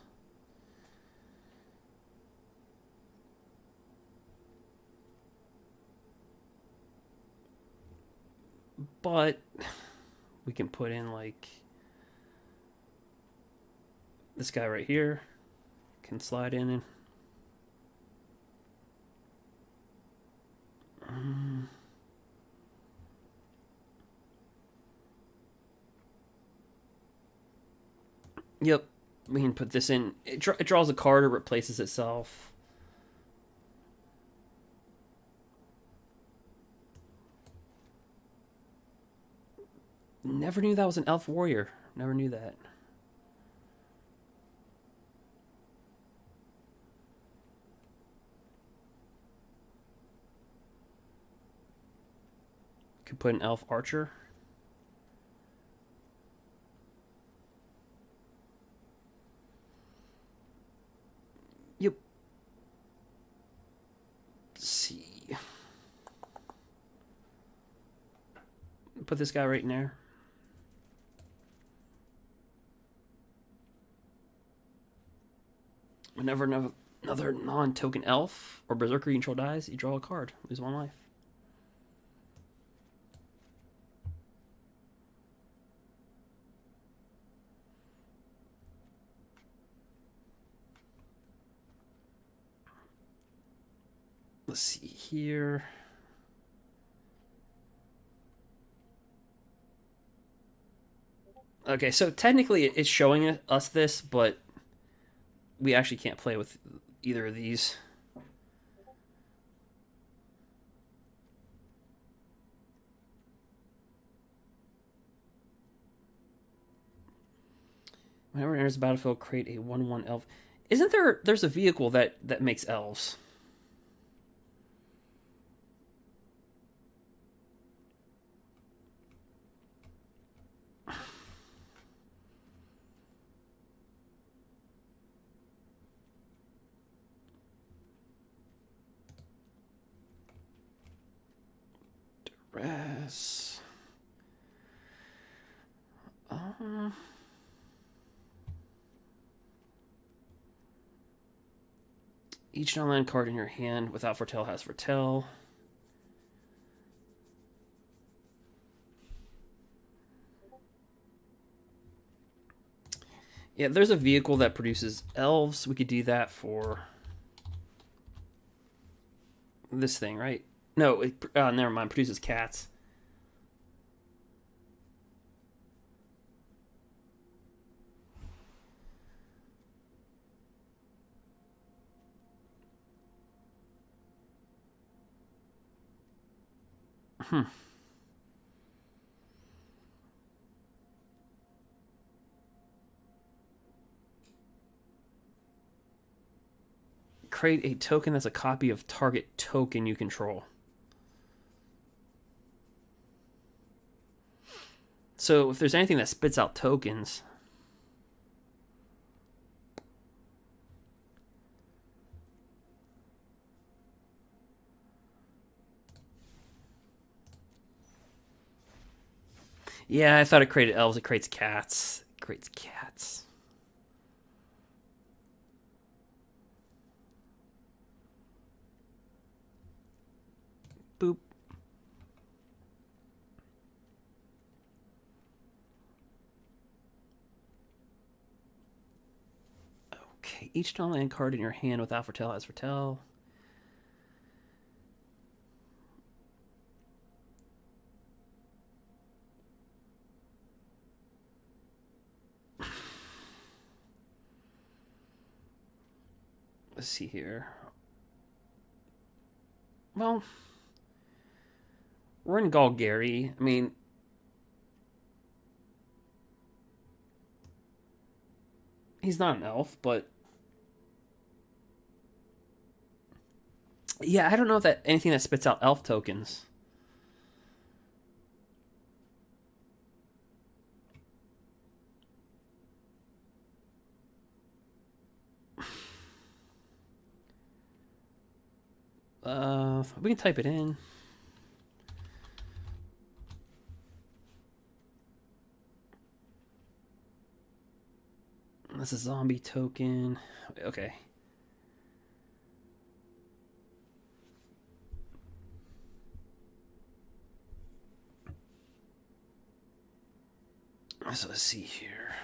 But we can put in like this guy right here can slide in and yep, we can put this in. It draws a card or replaces itself. Never knew that was an elf warrior. Never knew that. Could put an elf archer. Yep. Let's see. Put this guy right in there. Whenever another non-token elf or berserker you control dies, you draw a card. Lose 1 life. Let's see here. Okay, so technically it's showing us this, but we actually can't play with either of these. Whenever it enters the battlefield, create a 1/1 elf. Isn't there's a vehicle that makes elves? Duress. Each non-land card in your hand without foretell has foretell. Yeah, there's a vehicle that produces elves. We could do that for this thing, right? No, never mind. Produces cats. Create a token that's a copy of target token you control. So if there's anything that spits out tokens... Yeah, I thought it created elves. It creates cats. It creates cats. Boop. Okay, each non-land card in your hand without foretell has foretell. Let's see here. Well, we're in Golgari. I mean, he's not an elf, but yeah, I don't know if that anything that spits out elf tokens. We can type it in. That's a zombie token. Okay. So let's see here.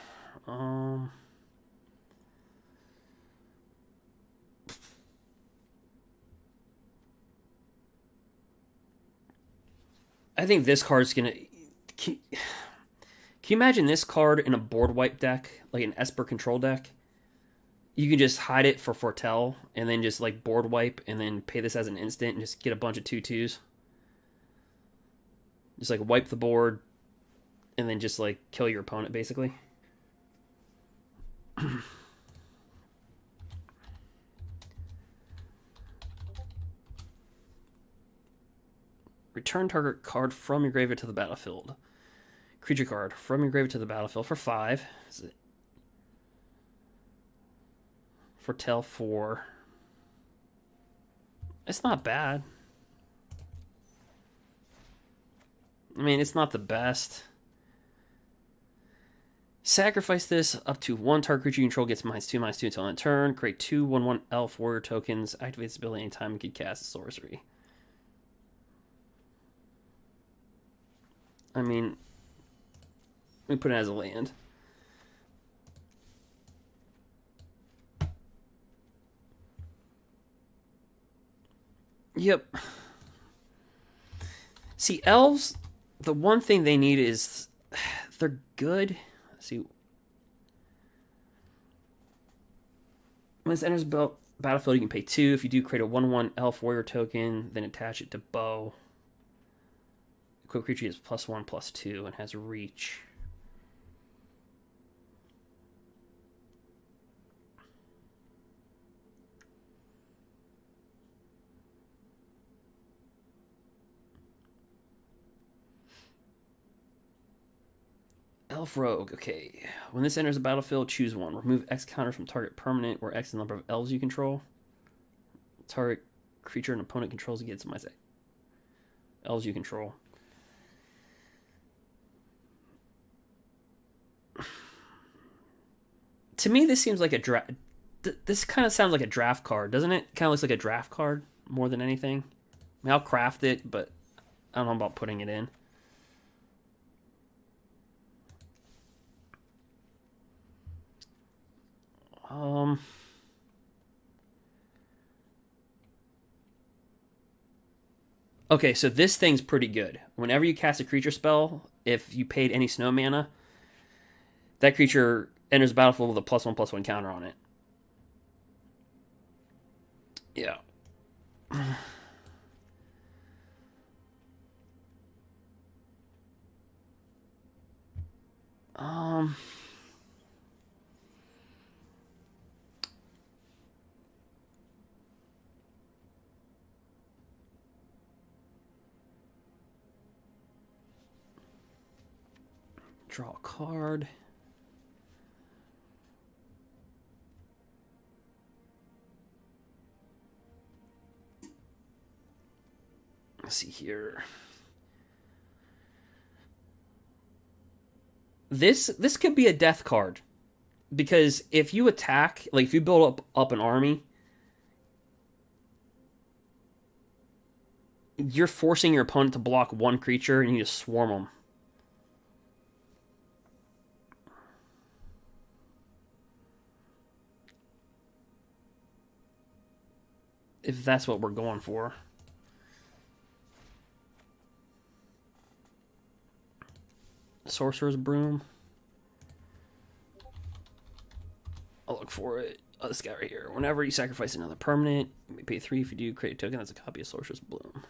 I think this card's gonna. Can you imagine this card in a board wipe deck, like an Esper control deck? You can just hide it for foretell, and then just like board wipe, and then pay this as an instant, and just get a bunch of 2/2s. Just like wipe the board, and then just like kill your opponent, basically. Return target card from your graveyard to the battlefield. Creature card from your graveyard to the battlefield for 5. Foretell 4. It's not bad. I mean, it's not the best. Sacrifice this up to 1 target creature you control gets -2/-2 until end turn. Create 2 1/1 elf warrior tokens. Activate this ability anytime you can cast a sorcery. I mean, we put it as a land. Yep. See, elves, the one thing they need is they're good. Let's see. When this enters the battlefield, you can pay 2. If you do, create a 1/1 elf warrior token, then attach it to bow. Equip creature is +1/+2 and has reach. Elf Rogue. Okay. When this enters the battlefield, choose 1. Remove X counters from target permanent, where X is the number of elves you control. Target creature an opponent controls against my elves you control. To me, this seems like a draft. This kind of sounds like a draft card, doesn't it? Kind of looks like a draft card more than anything. I mean, I'll craft it, but I don't know about putting it in. Okay, so this thing's pretty good. Whenever you cast a creature spell, if you paid any snow mana, that creature enters the battlefield with a +1/+1 counter on it. Yeah. Um, draw a card. Let's see here. This could be a death card, because if you attack, like if you build up an army, you're forcing your opponent to block one creature, and you just swarm them. If that's what we're going for. Sorcerer's Broom. I'll look for it. Oh, this guy right here. Whenever you sacrifice another permanent, you may pay 3. If you do, create a token that's a copy of Sorcerer's Bloom.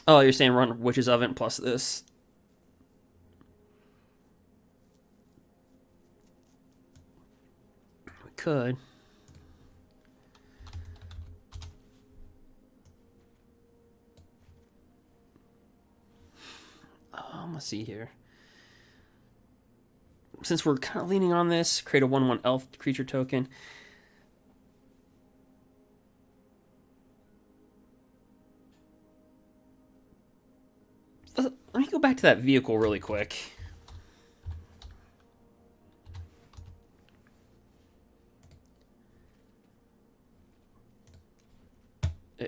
Oh, you're saying run Witch's Oven plus this. We could. Let's see here. Since we're kind of leaning on this, create a 1/1 elf creature token. Let me go back to that vehicle really quick.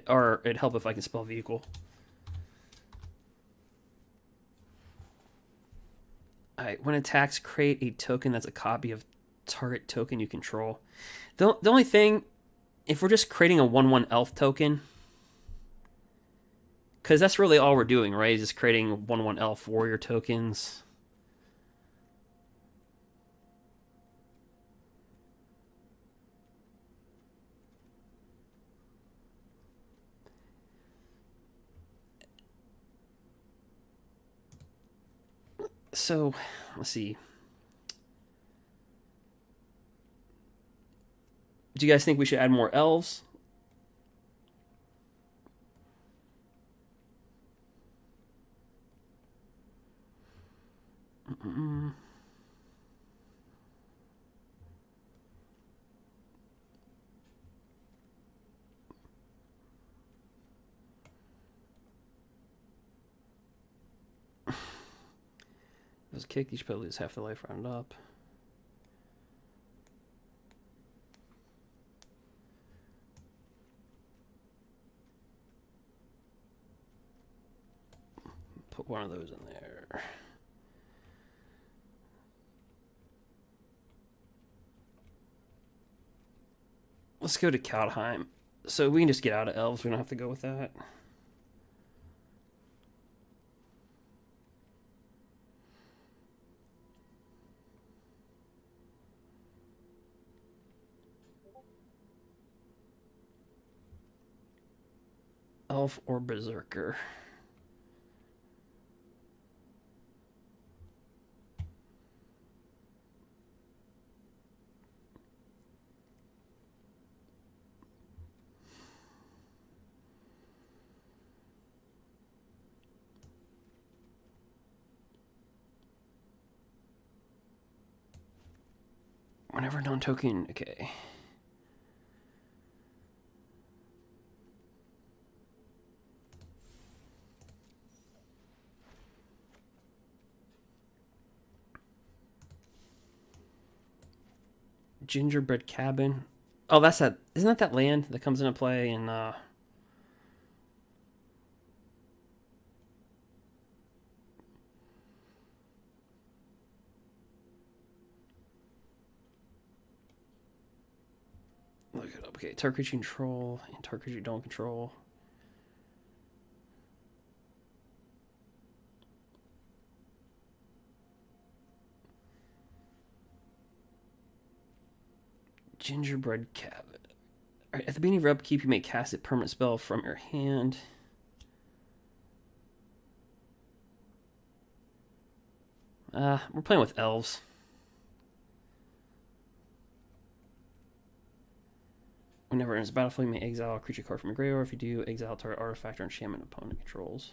Or it'd help if I can spell vehicle. Alright, when attacks, create a token that's a copy of target token you control. The only thing, if we're just creating a 1/1 elf token, because that's really all we're doing, right? Just creating 1/1 elf warrior tokens. So, let's see. Do you guys think we should add more elves? As a kick, you should probably lose half the life round up. Put one of those in there. Let's go to Kaldheim. So we can just get out of elves. We don't have to go with that. Elf or Berserker. Whenever non-token, okay. Gingerbread Cabin. Oh, that's that. Isn't that that land that comes into play in look it up. Okay, target you control and target you don't control. Gingerbread Cabin. Alright, at the beginning of your upkeep, you may cast a permanent spell from your hand. We're playing with elves. Whenever it enters the battlefield, you may exile a creature card from your graveyard. If you do, exile target artifact or enchantment opponent controls.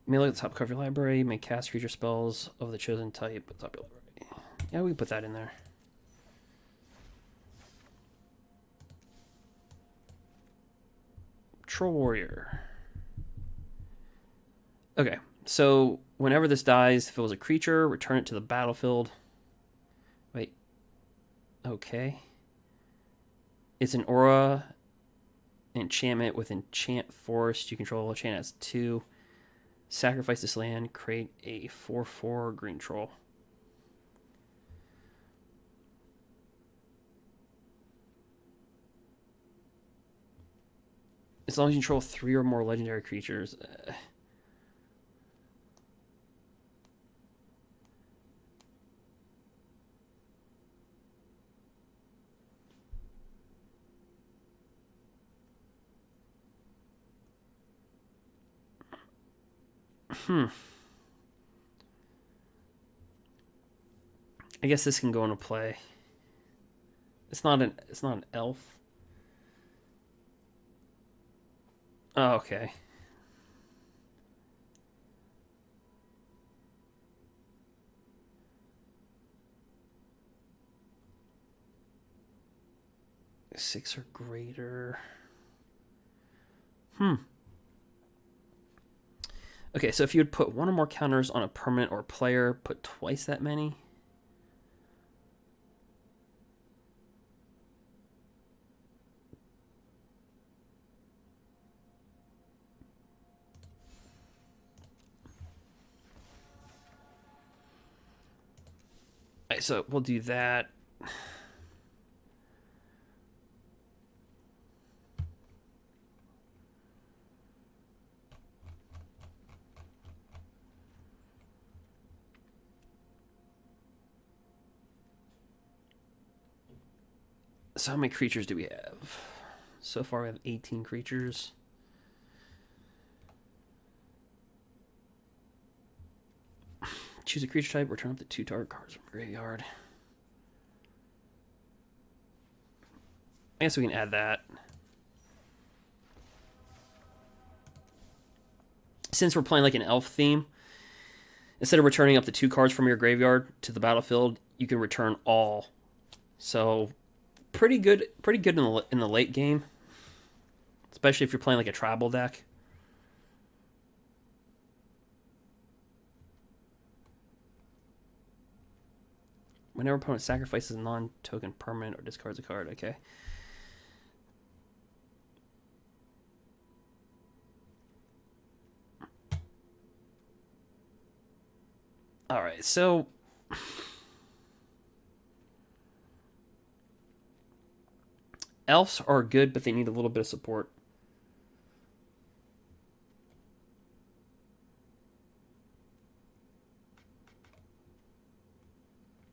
You may look at the top cover of your library. You may cast creature spells of the chosen type at the top of your library. Yeah, we can put that in there. Troll Warrior. Okay, so whenever this dies, if it was a creature, return it to the battlefield. Wait. Okay. It's an aura enchantment with enchant forest. You control enchant as 2. Sacrifice this land, create a 4/4 green troll. As long as you control 3 or more legendary creatures. I guess this can go into play. It's not an elf. Oh, okay. Six or greater. Okay, so if you would put 1 or more counters on a permanent or player, put twice that many. Alright, so we'll do that. So how many creatures do we have? So far we have 18 creatures. Choose a creature type, return up to 2 target cards from graveyard. I guess we can add that. Since we're playing like an elf theme, instead of returning up to 2 cards from your graveyard to the battlefield, you can return all. So pretty good in the late game, especially if you're playing like a tribal deck. Whenever opponent sacrifices a non-token permanent or discards a card, okay. All right, so elves are good, but they need a little bit of support.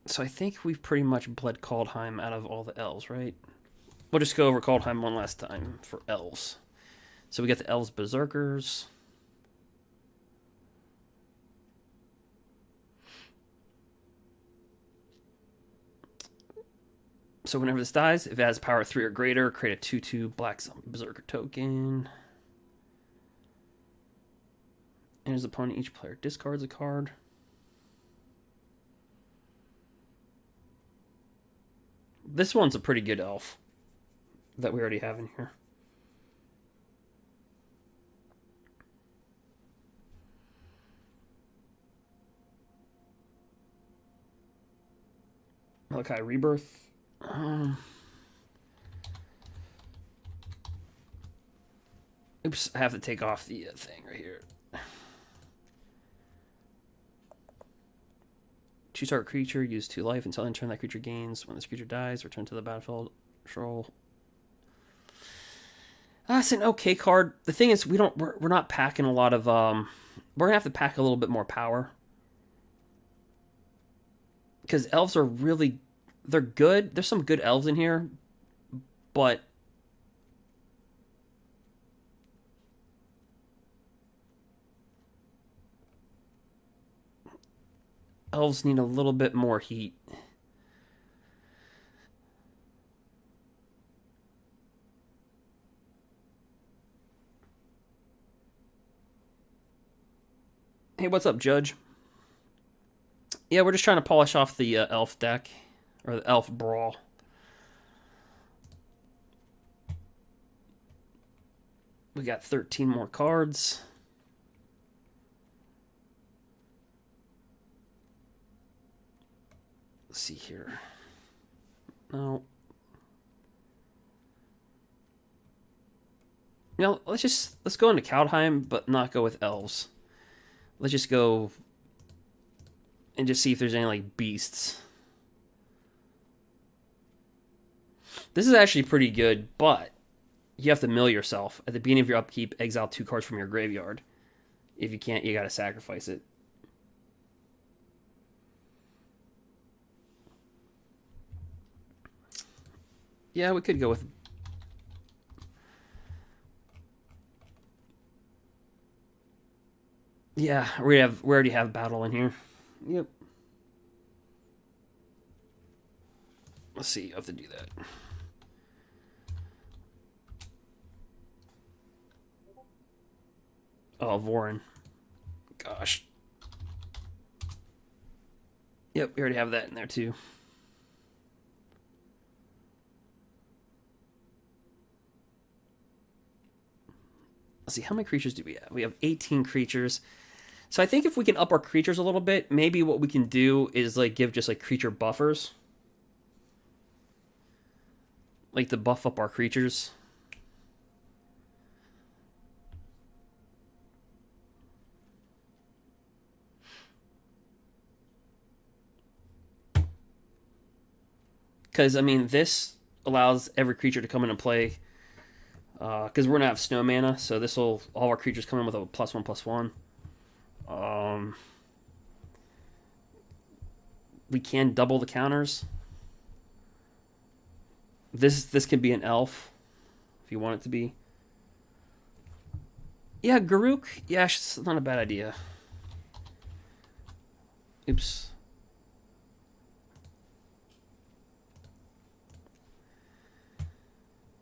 So I think we've pretty much bled Kaldheim out of all the elves, right? We'll just go over Kaldheim one last time for elves. So we got the elves berserkers. So whenever this dies, if it has power 3 or greater, create a 2/2 black zombie berserker token. And as opponent, each player discards a card. This one's a pretty good elf that we already have in here. Malachi Rebirth. Oops, I have to take off the thing right here. Choose target creature, use 2 life until end turn that creature gains. When this creature dies, return to the battlefield. Control. It's an okay card. The thing is, we're not packing a lot of we're gonna have to pack a little bit more power. Because elves are really, they're good. There's some good elves in here, but elves need a little bit more heat. Hey, what's up, Judge? Yeah, we're just trying to polish off the elf deck, or the elf brawl. We got 13 more cards. Let's see here. No. You know, let's go into Kaldheim, but not go with elves. Let's just go and just see if there's any like beasts. This is actually pretty good, but you have to mill yourself. At the beginning of your upkeep, exile 2 cards from your graveyard. If you can't, you gotta sacrifice it. Yeah, we could go with... Yeah, we already have battle in here. Yep. Let's see, I have to do that. Oh, Vorin. Gosh. Yep, we already have that in there too. Let's see, how many creatures do we have? We have 18 creatures. So I think if we can up our creatures a little bit, maybe what we can do is like give just like creature buffers. Like to buff up our creatures. Because, I mean, this allows every creature to come in and play. Because we're going to have snow mana, so this will, all our creatures come in with a +1/+1. We can double the counters. This could be an elf, if you want it to be. Yeah, Garruk. Yeah, it's not a bad idea. Oops.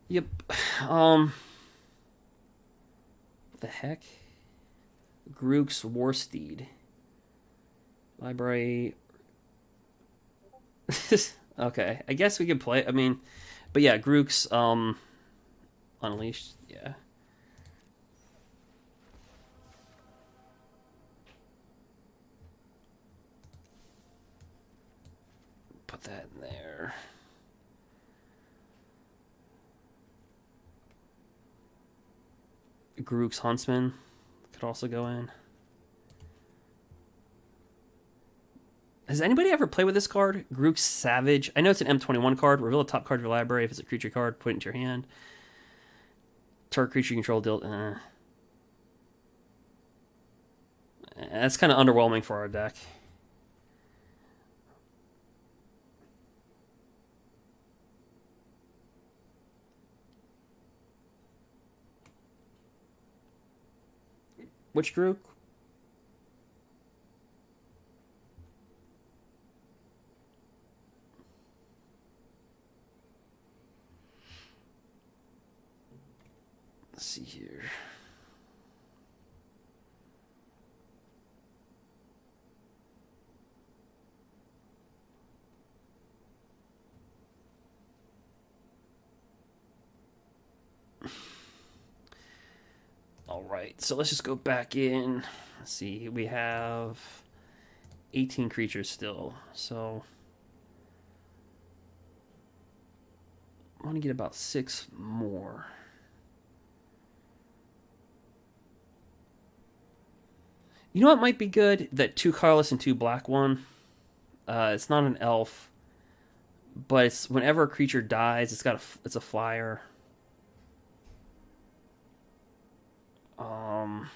Yep. What the heck? Garruk's Warsteed. Library. Okay, I guess we could play. I mean, but yeah, Garruk's Unleashed. Yeah. Put that in there. Garruk's Huntsman could also go in. Has anybody ever played with this card? Garruk's Savage. I know it's an M21 card. Reveal the top card of your library. If it's a creature card, put it into your hand. Target creature you control deal. That's kind of underwhelming for our deck. Which Garruk? Let's see here. All right, so let's just go back in. Let's see, we have 18 creatures still, so I want to get about 6 more. You know what might be good? That 2 colorless and 2 black one. It's not an elf, but it's whenever a creature dies, it's a flyer. Um,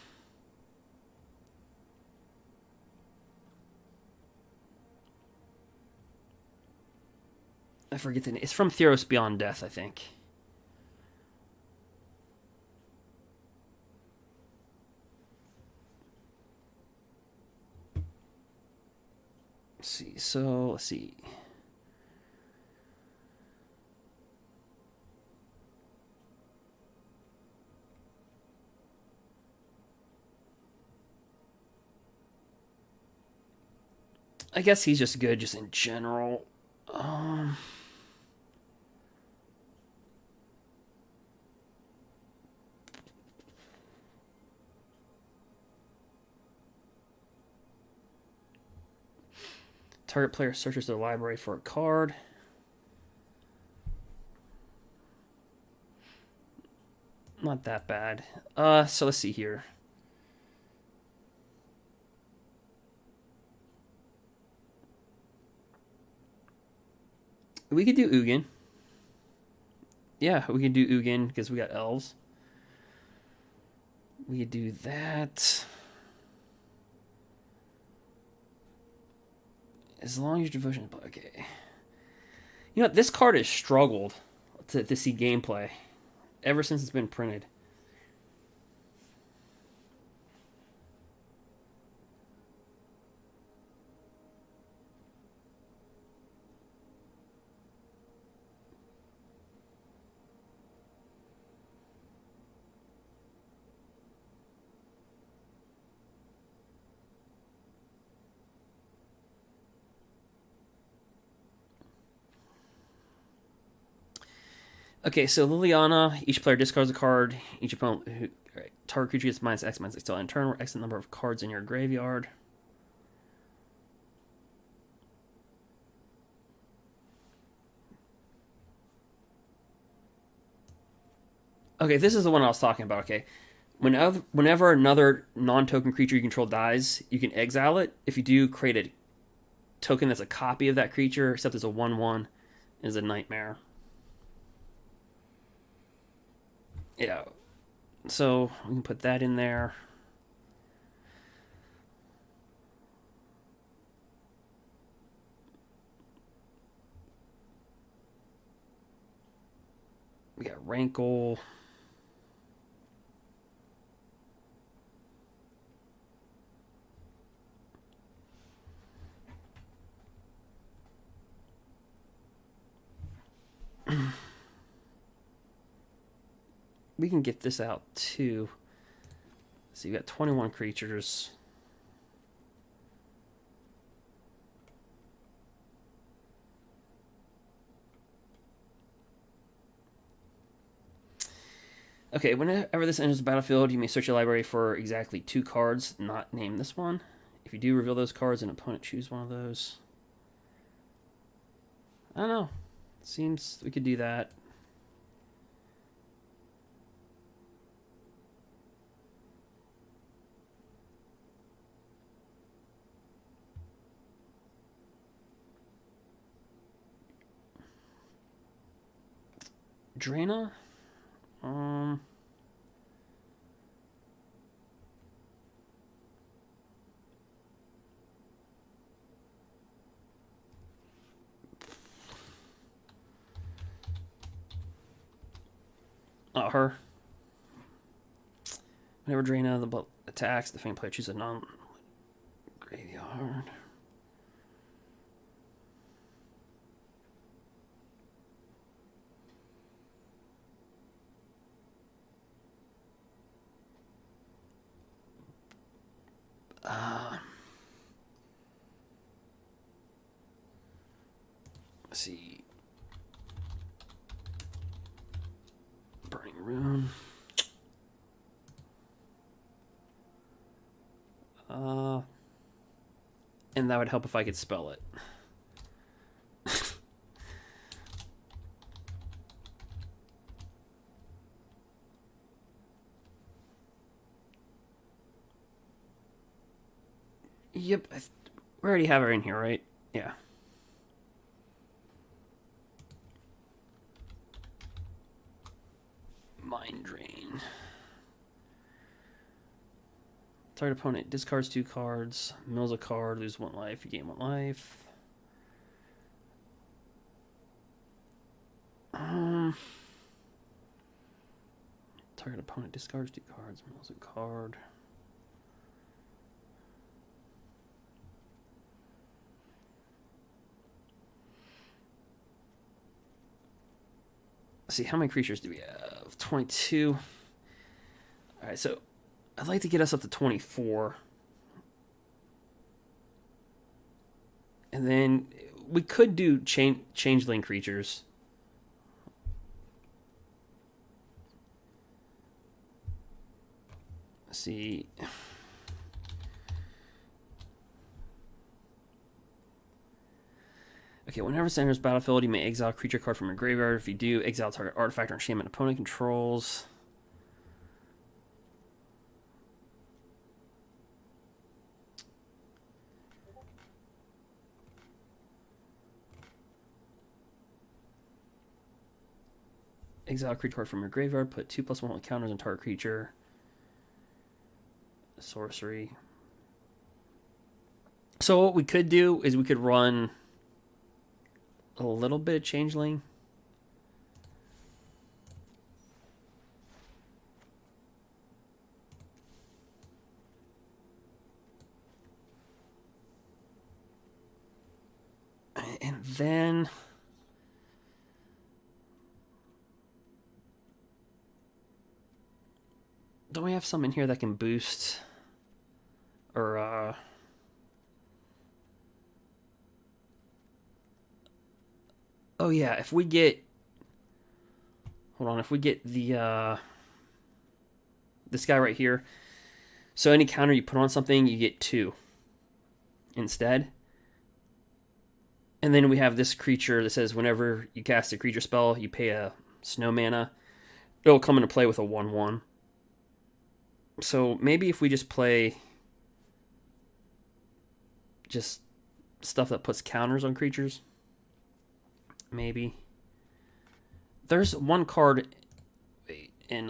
I forget the name. It's from Theros Beyond Death, I think. Let's see. So let's see. I guess he's just good, just in general. Um, Target player searches their library for a card. Not that bad. So let's see here. We could do Ugin. Yeah, we could do Ugin because we got elves. We could do that. As long as your devotion is okay. You know what? This card has struggled to see gameplay ever since it's been printed. Okay, so Liliana, each player discards a card. Each opponent who target creature gets minus X till end turn, or X number of cards in your graveyard. Okay, this is the one I was talking about. Okay, whenever another non-token creature you control dies, you can exile it. If you do, create a token that's a copy of that creature, except it's a 1/1, is a nightmare. Yeah, so we can put that in there. We got Rankle. We can get this out too. So you got 21 creatures. Okay, whenever this enters the battlefield, you may search your library for exactly 2 cards, not name this one. If you do, reveal those cards and opponent choose one of those. I don't know. Seems we could do that. Draina? Um... Not her. Whenever Draina the attacks, the faint player chooses a non-graveyard. Let's see. Burning Rune. And that would help if I could spell it. Yep, we already have her in here, right? Yeah. Mind Drain. Target opponent discards 2 cards, mills a card, lose 1 life, you gain 1 life. Target opponent discards 2 cards, mills a card. Let's see, how many creatures do we have? 22. Alright, so I'd like to get us up to 24. And then we could do changeling creatures. Let's see. Okay, whenever it enters battlefield, you may exile a creature card from your graveyard. If you do, exile target artifact or enchantment opponent controls. Exile a creature card from your graveyard. Put 2+1 counters on target creature. Sorcery. So what we could do is we could run a little bit of changeling. And then don't we have some in here that can boost or oh yeah, if we get if we get the this guy right here, so any counter you put on something, you get 2 instead. And then we have this creature that says whenever you cast a creature spell, you pay a snow mana. It'll come into play with a 1/1. So maybe if we just play just stuff that puts counters on creatures. Maybe. There's one card in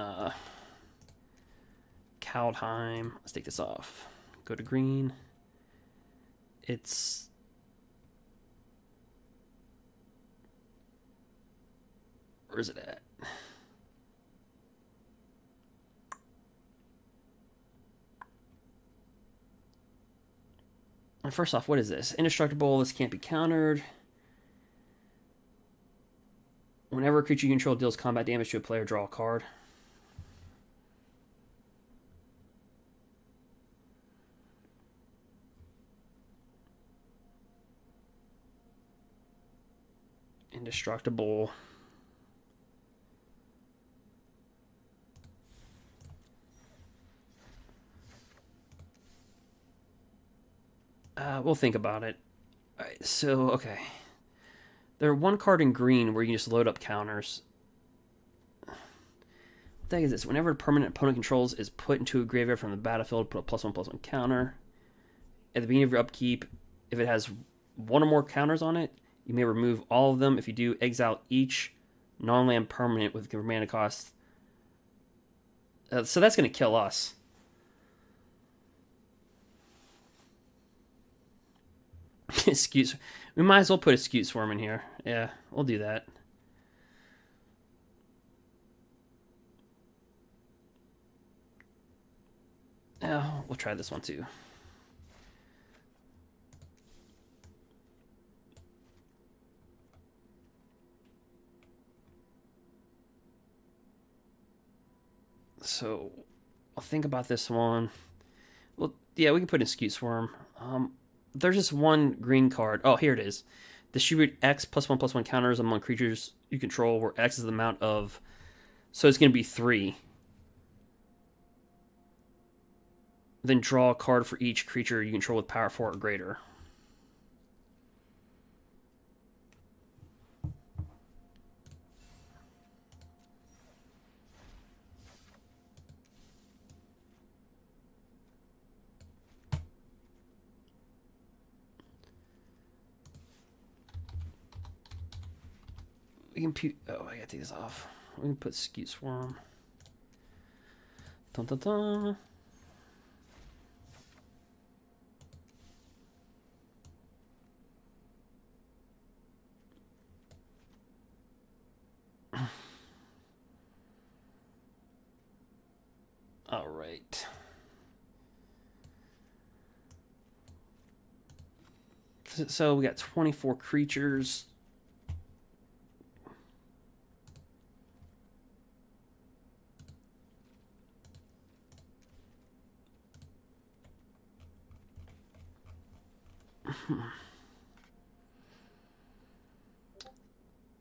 Kaldheim. Let's take this off. Go to green. It's where is it at? And first off, what is this? Indestructible. This can't be countered. Whenever a creature you control deals combat damage to a player, draw a card. Indestructible. We'll think about it. All right, so, okay. There's one card in green where you can just load up counters. What the heck is this? Whenever a permanent opponent controls is put into a graveyard from the battlefield, put a +1/+1 counter. At the beginning of your upkeep, if it has 1 or more counters on it, you may remove all of them. If you do, exile each non-land permanent with mana cost. So that's going to kill us. Excuse. We might as well put a Scute Swarm in here. Yeah, we'll do that. Oh, we'll try this one too. So, I'll think about this one. Well, yeah, we can put in Scute Swarm. There's just one green card. Oh, here it is. Distribute X +1/+1 counters among creatures you control, where X is the amount of. So it's going to be 3. Then draw a card for each creature you control with power 4 or greater. We can put. Oh, I gotta take this off. We can put Skeet Swarm. Dun dun dun. All right. So we got 24 creatures.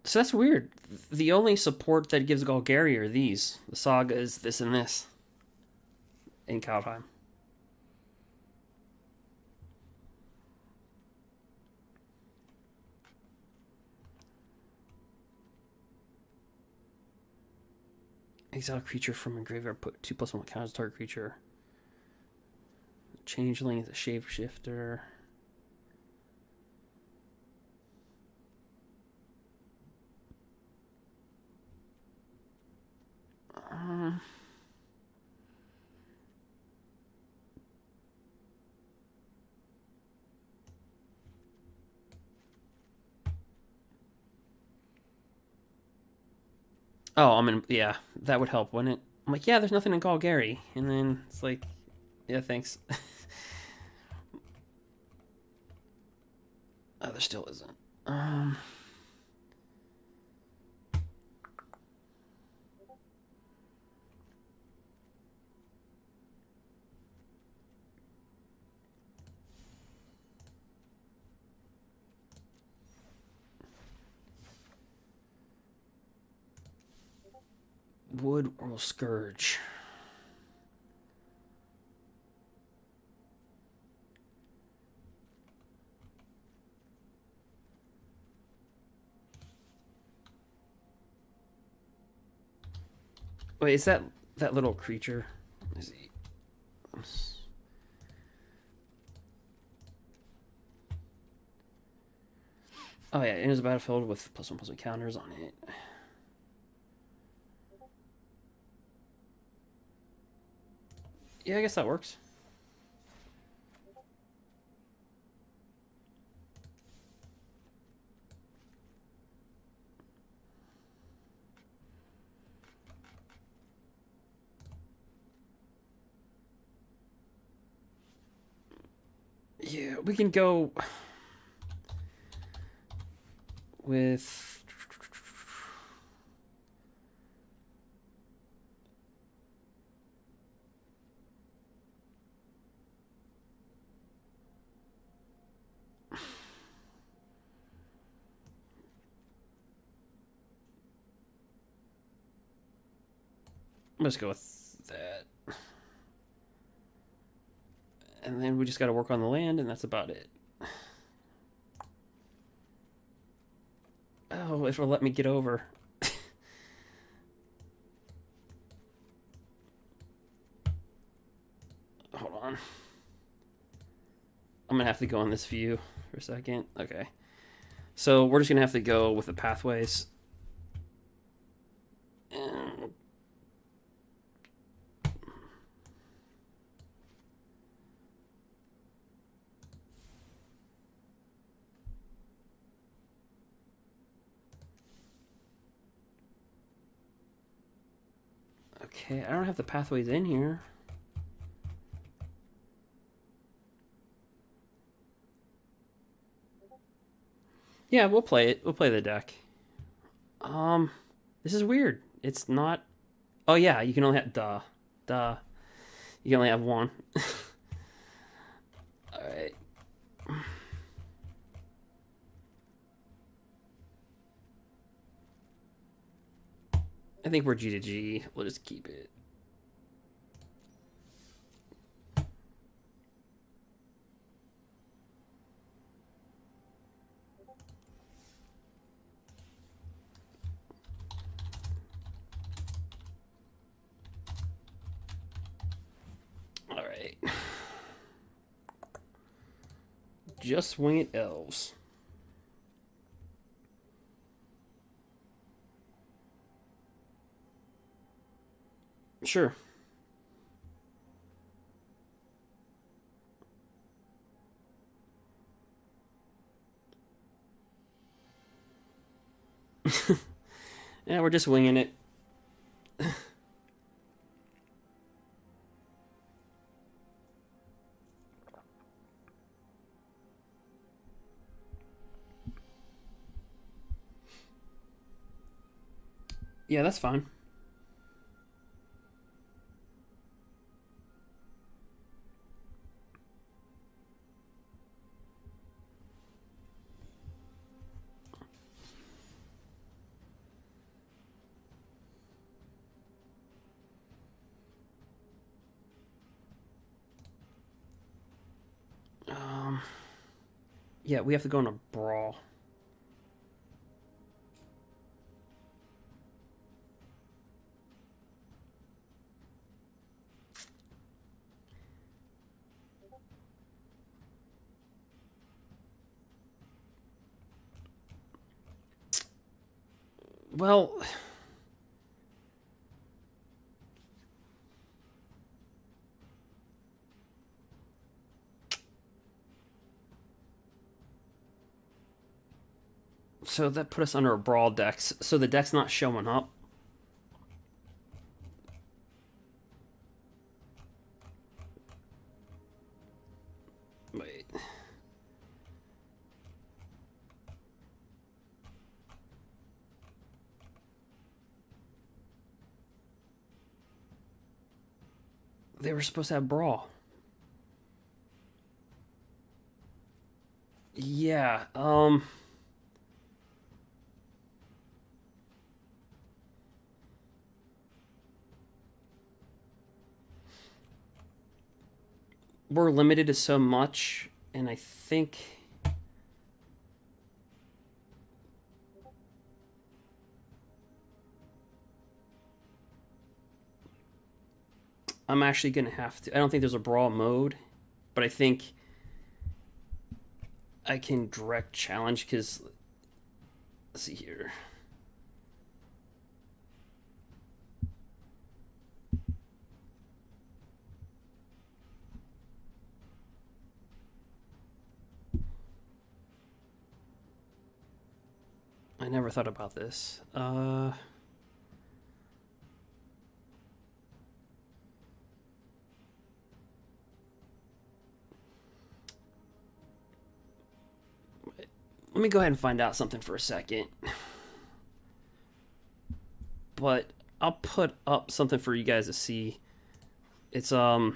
So that's weird. The only support that gives Golgari are these. The Saga is this and this. In Kaldheim. Exile a creature from a graveyard. Put 2/1 counters target creature. Changeling is a shapeshifter. Oh, I'm in. Yeah, that would help, wouldn't it? I'm like, yeah, there's nothing in Golgari, and then it's like, yeah, thanks. Oh, there still isn't. Wood or Scourge. Wait, is that little creature? Is he? Oh yeah, it is a battlefield with +1/+1 counters on it. Yeah, I guess that works. Yeah, we can go with let's go with that. And then we just got to work on the land, and that's about it. Oh, if it'll let me get over. Hold on. I'm going to have to go on this view for a second. Okay. So we're just going to have to go with the pathways. And okay, I don't have the pathways in here. Yeah, we'll play it. We'll play the deck. This is weird. It's not. Oh yeah, you can only have duh. You can only have one. All right. I think we're G to G. We'll just keep it. All right. Just wing it, elves. Sure. Yeah, we're just winging it. Yeah, that's fine. Um, yeah, we have to go in a brawl. Well, so that put us under a brawl dex. So the deck's not showing up. Wait. They were supposed to have brawl. Yeah. We're limited to so much, and I think I'm actually gonna have to. I don't think there's a brawl mode, but I think I can direct challenge because let's see here. I never thought about this. Let me go ahead and find out something for a second. But I'll put up something for you guys to see. It's there's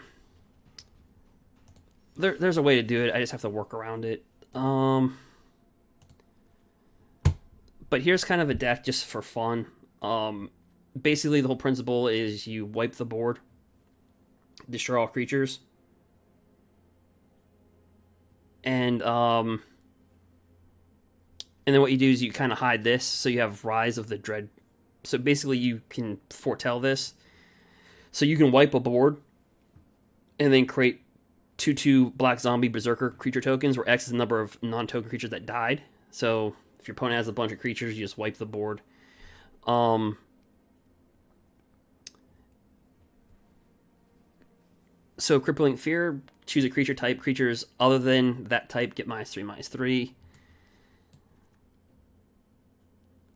a way to do it. I just have to work around it. But here's kind of a deck just for fun. Basically the whole principle is you wipe the board, destroy all creatures, and then what you do is you kind of hide this, so you have Rise of the Dread. So basically you can foretell this. So you can wipe a board and then create 2/2 black zombie berserker creature tokens, where X is the number of non-token creatures that died. So if your opponent has a bunch of creatures, you just wipe the board. So Crippling Fear, choose a creature type. Creatures other than that type get -3/-3.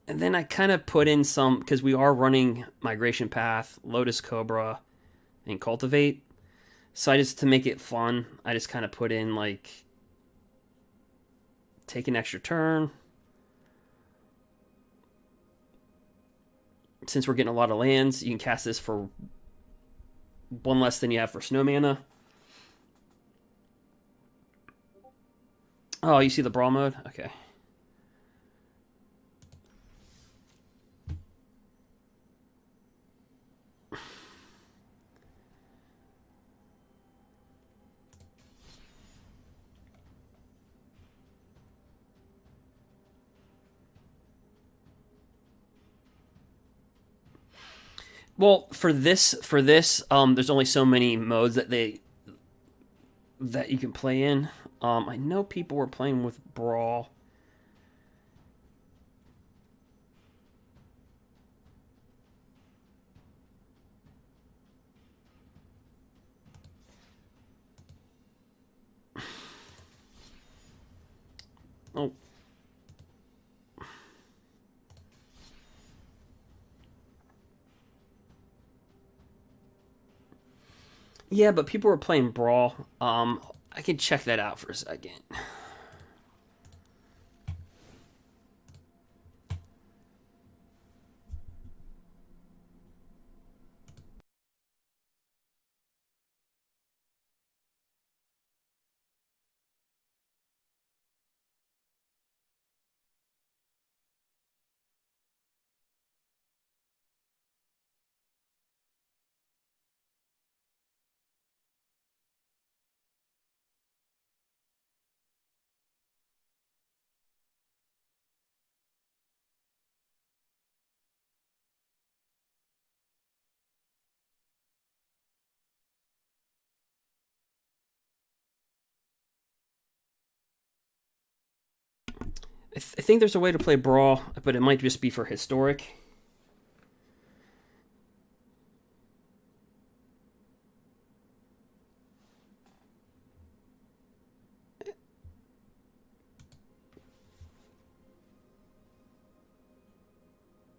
And then I kind of put in some, because we are running Migration Path, Lotus Cobra, and Cultivate. So I just, to make it fun, I just kind of put in like, take an extra turn. Since we're getting a lot of lands, you can cast this for one less than you have for snow mana. Oh, you see the brawl mode? Okay. Well, for this, there's only so many modes that you can play in. I know people were playing with brawl. Oh. Yeah, but people were playing Brawl. I can check that out for a second. I think there's a way to play Brawl, but it might just be for historic.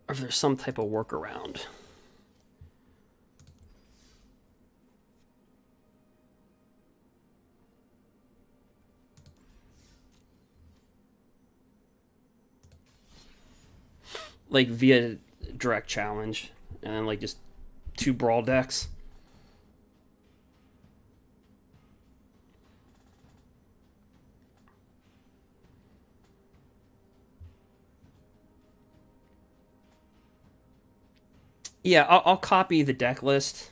Or if there's some type of workaround. Like via direct challenge. And then like just 2 Brawl decks. Yeah, I'll copy the deck list.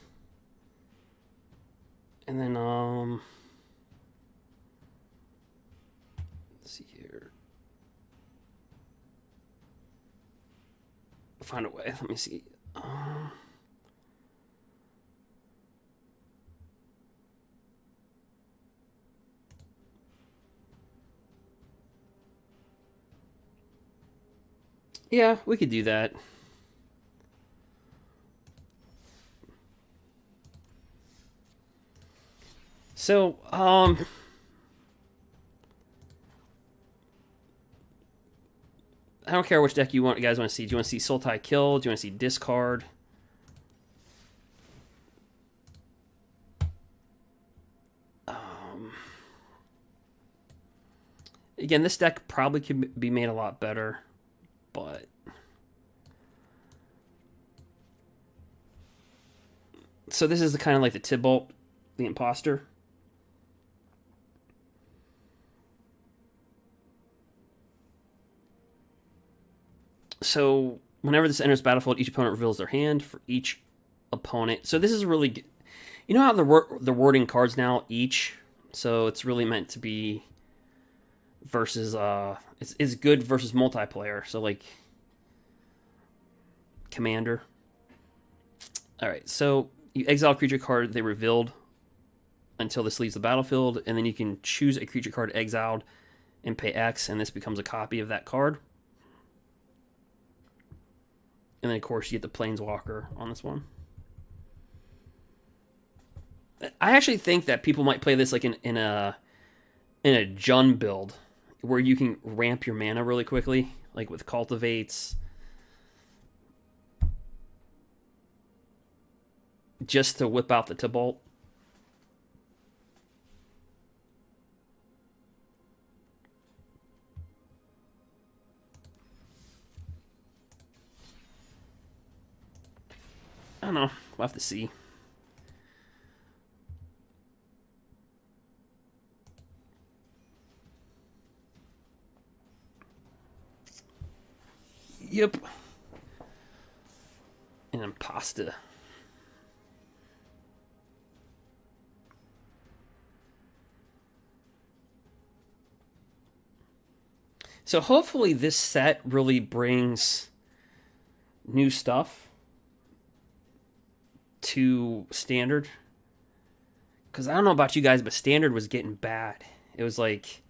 And then, let's see here. Find a way. Let me see. Yeah, we could do that. So, I don't care which deck you guys want to see. Do you want to see Sultai Kill? Do you want to see Discard? Again, this deck probably could be made a lot better, but so this is the kind of like the Tybalt, the Imposter. So whenever this enters battlefield, each opponent reveals their hand for each opponent. So this is really good. You know how the wording cards now each, so it's really meant to be versus it's good versus multiplayer. So like Commander. All right, so you exile a creature card they revealed until this leaves the battlefield, and then you can choose a creature card exiled and pay X, and this becomes a copy of that card. And then, of course, you get the planeswalker on this one. I actually think that people might play this like in a Jun build, where you can ramp your mana really quickly, like with cultivates, just to whip out the Tybalt. I don't know. We'll have to see. Yep. An imposter. So hopefully this set really brings new stuff to Standard. Because I don't know about you guys, but Standard was getting bad. It was like...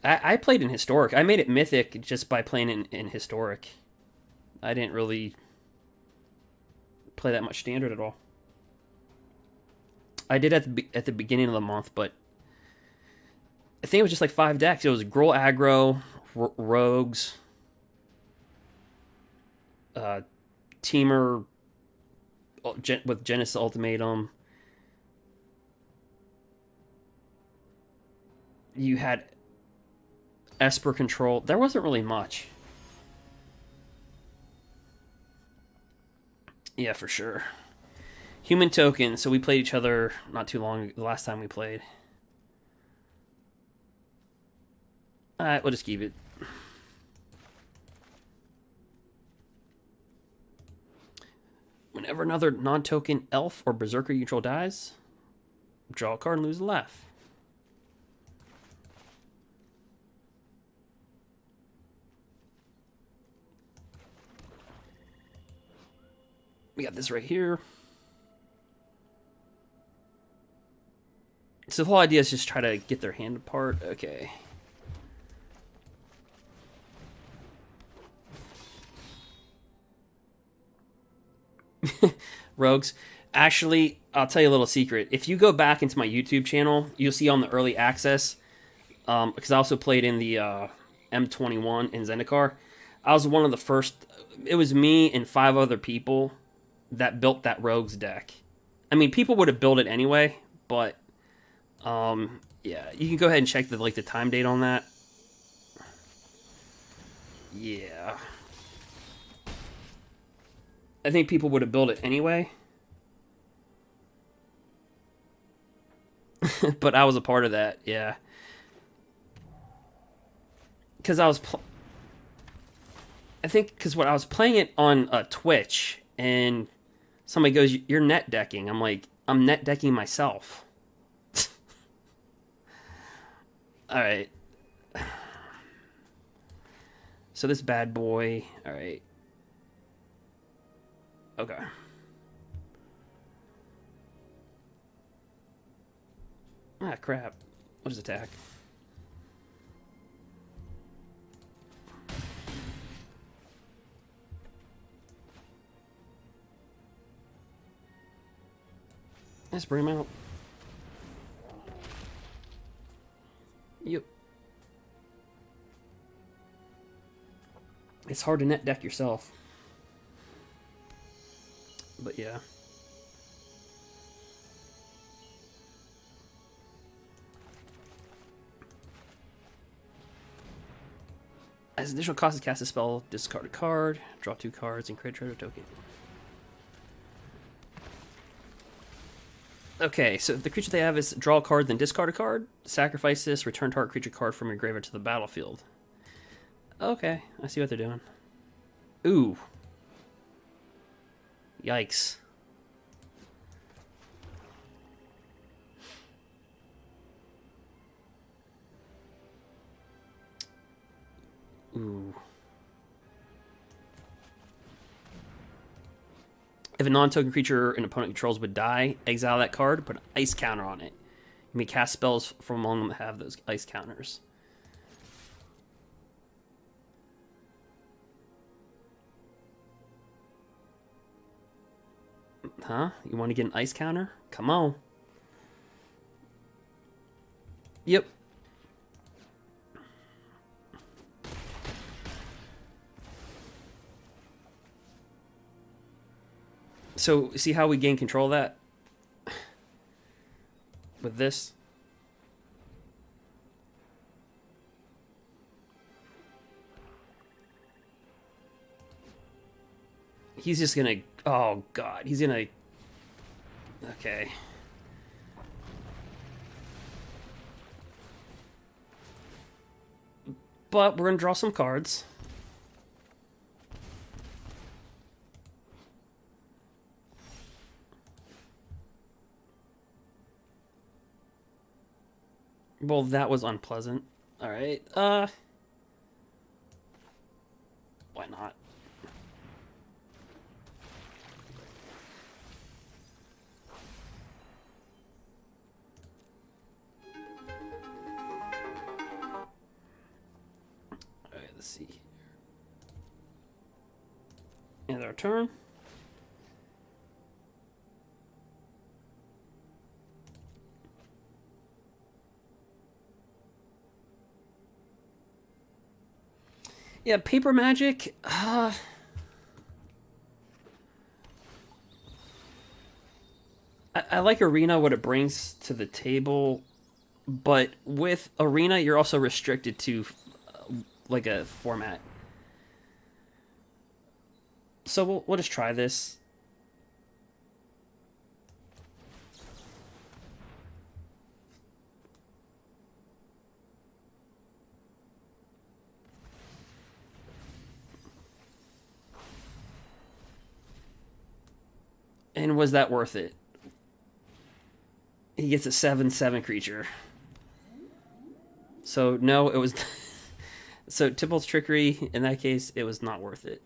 I played in Historic. I made it Mythic just by playing in Historic. I didn't really play that much Standard at all. I did at the beginning of the month, but I think it was just like 5 decks. It was Gruul aggro, rogues, Teamer with Genesis Ultimatum. You had Esper control. There wasn't really much. Yeah, for sure. Human token. So we played each other not too long. The last time we played. All right, we'll just keep it. Whenever another non-token elf or berserker you control dies, draw a card and lose a life. We got this right here. So the whole idea is just try to get their hand apart. Okay. Rogues. Actually, I'll tell you a little secret. If you go back into my YouTube channel, you'll see on the early access, because I also played in the M21 in Zendikar. I was one of the first. It was me and 5 other people that built that Rogues deck. I mean, people would have built it anyway, but yeah, you can go ahead and check the time date on that. Yeah. I think people would have built it anyway. But I was a part of that, yeah. Because I was... I think because I was playing it on Twitch, and somebody goes, "You're net decking." I'm like, I'm net decking myself. Alright. So this bad boy... Alright. Okay. Ah, crap. What is attack? Let's bring him out. Yep. It's hard to net deck yourself. But yeah. As additional cost to cast a spell, discard a card, draw 2 cards, and create a treasure token. Okay, so the creature they have is draw a card, then discard a card. Sacrifice this, return target creature card from your graveyard to the battlefield. Okay, I see what they're doing. Ooh. Yikes. Ooh. If a non-token creature an opponent controls would die, exile that card, put an ice counter on it. You may cast spells from among them that have those ice counters. Huh? You want to get an ice counter? Come on. Yep. So, see how we gain control of that? With this? He's just gonna... Oh, God. He's gonna... Okay. But we're gonna draw some cards. Well, that was unpleasant. Alright, why not? Alright, let's see here. End our turn. Yeah, paper magic. I like Arena, what it brings to the table, but with Arena, you're also restricted to like a format. So we'll just try this. And was that worth it? He gets a 7/7 creature. So no, it was. So Tipple's Trickery, in that case, it was not worth it.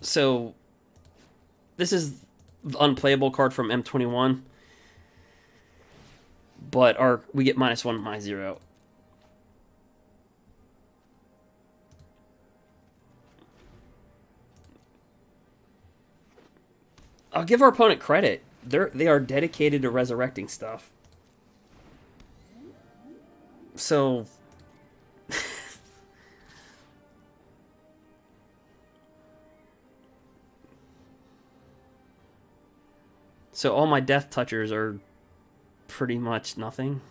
So this is the unplayable card from M21, but we get -1, -0. I'll give our opponent credit. They are dedicated to resurrecting stuff. So so all my death touchers are pretty much nothing.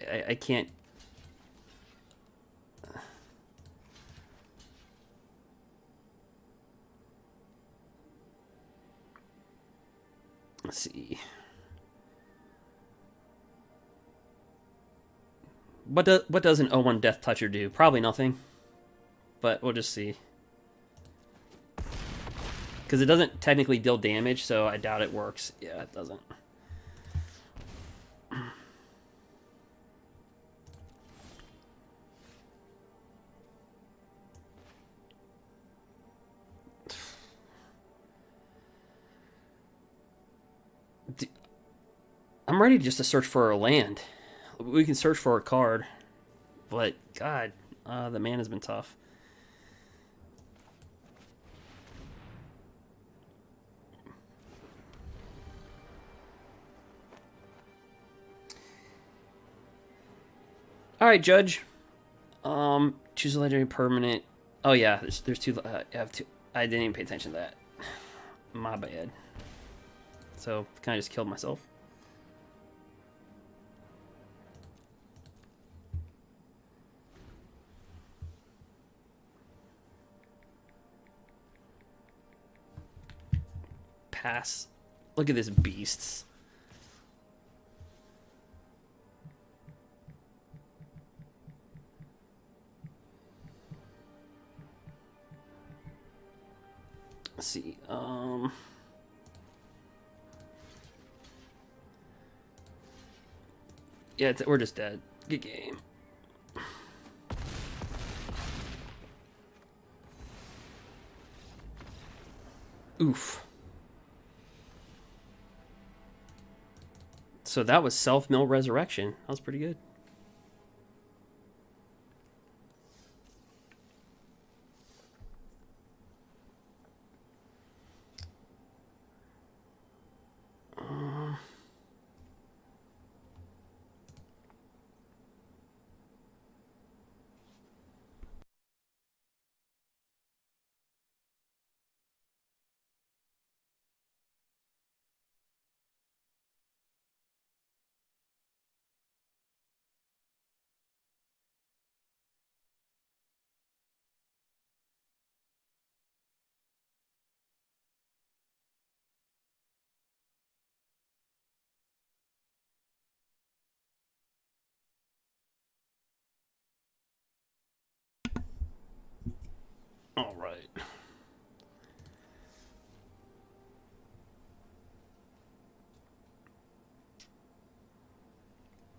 I can't. Let's see. What does an 0/1 Death Toucher do? Probably nothing. But we'll just see. Because it doesn't technically deal damage, so I doubt it works. Yeah, it doesn't. I'm ready just to search for a land. We can search for a card. But, God, the man has been tough. All right, Judge. Choose a legendary permanent. Oh yeah, there's two. I have two. I didn't even pay attention to that. My bad. So kind of just killed myself. Pass. Look at this beasts. Let's see. Yeah, we're just dead. Good game. Oof. So that was self-mill resurrection. That was pretty good. All right.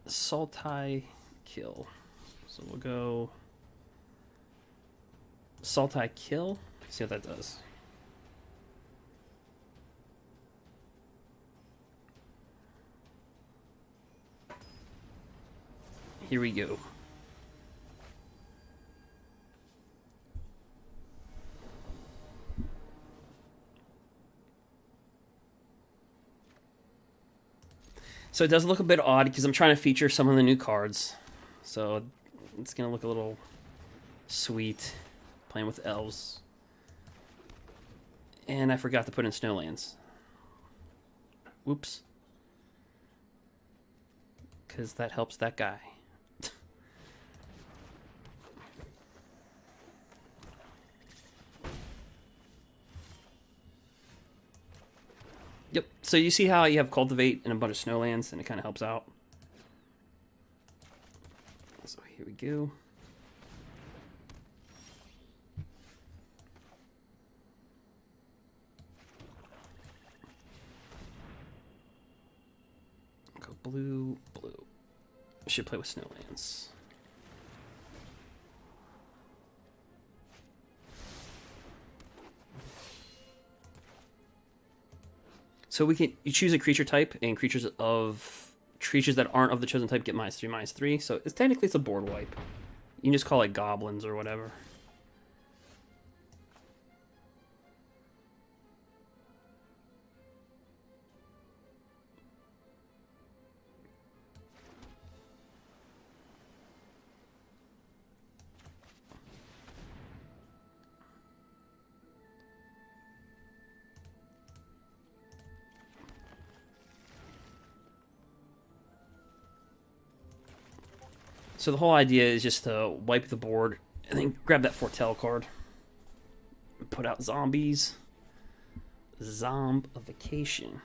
Sultai Kill. So we'll go Sultai Kill. See what that does. Here we go. So it does look a bit odd because I'm trying to feature some of the new cards. So it's going to look a little sweet playing with elves. And I forgot to put in snowlands. Whoops. Because that helps that guy. Yep. So you see how you have cultivate and a bunch of snowlands, and it kind of helps out. So here we go. Go blue, blue. Should play with snowlands. So you choose a creature type, and creatures that aren't of the chosen type get -3/-3. So technically it's a board wipe. You can just call it goblins or whatever. So the whole idea is just to wipe the board and then grab that Foretell card. Put out zombies. Zombification.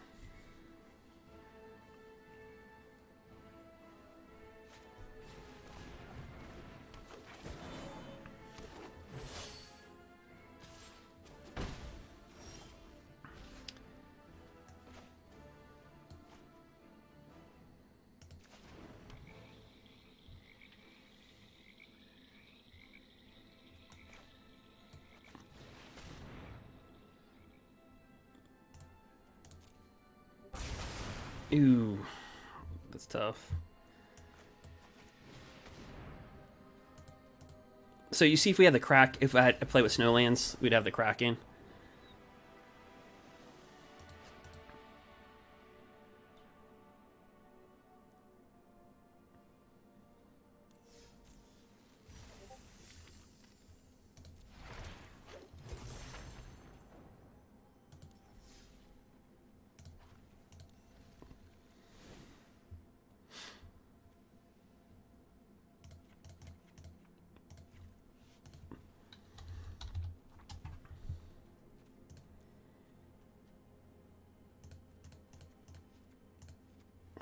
Ooh, that's tough. So you see if we had the crack, if I had to play with snowlands, we'd have the crack in.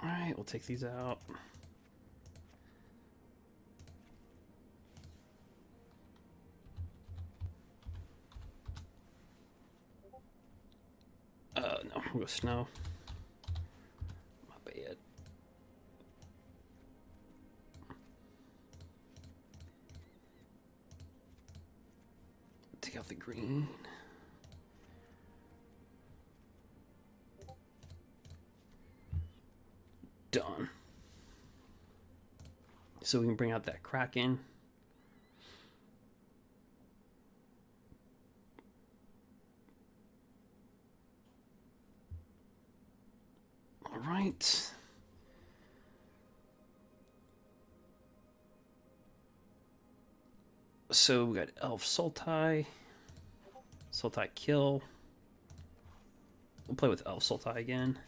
Alright, we'll take these out. No, we'll go snow. My bad. Take out the green. Done. So we can bring out that Kraken. All right. So we got Elf Sultai. Sultai Kill. We'll play with Elf Sultai again.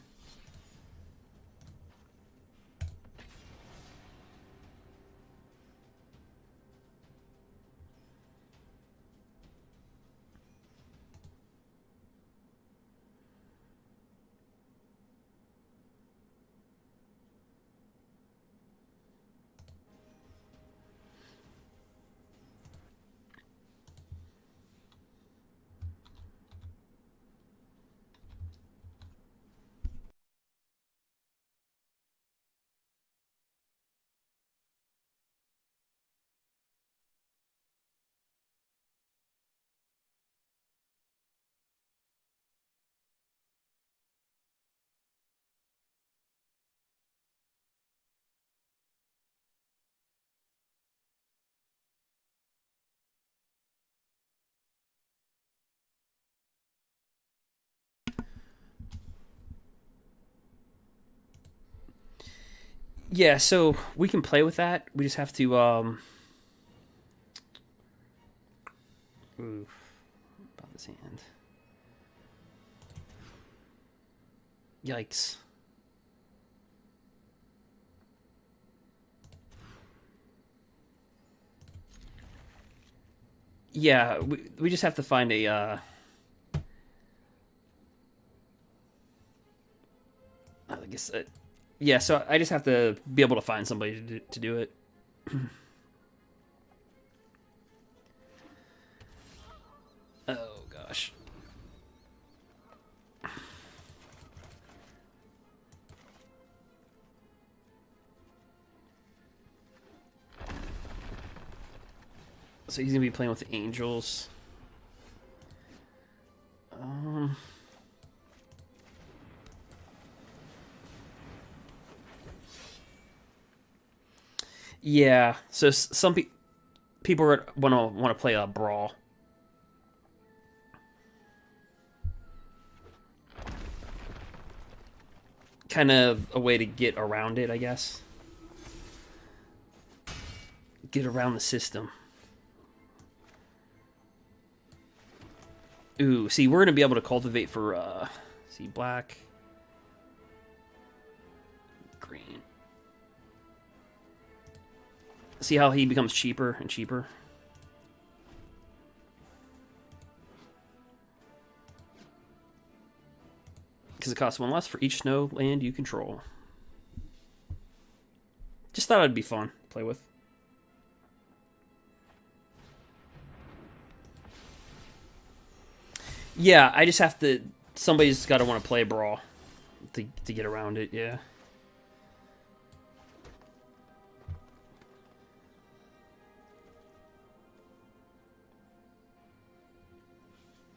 Yeah, so we can play with that. We just have to ooh, about this hand. Yikes. Yeah, we just have to find a I guess yeah, so I just have to be able to find somebody to do it. Oh gosh. So he's gonna be playing with the angels. Yeah. So some people want to play a brawl. Kind of a way to get around it, I guess. Get around the system. Ooh, see, we're gonna be able to cultivate for see, black, green. See how he becomes cheaper and cheaper? Because it costs one less for each snow land you control. Just thought it'd be fun to play with. Yeah, I just have to... Somebody's got to want to play brawl to get around it, yeah.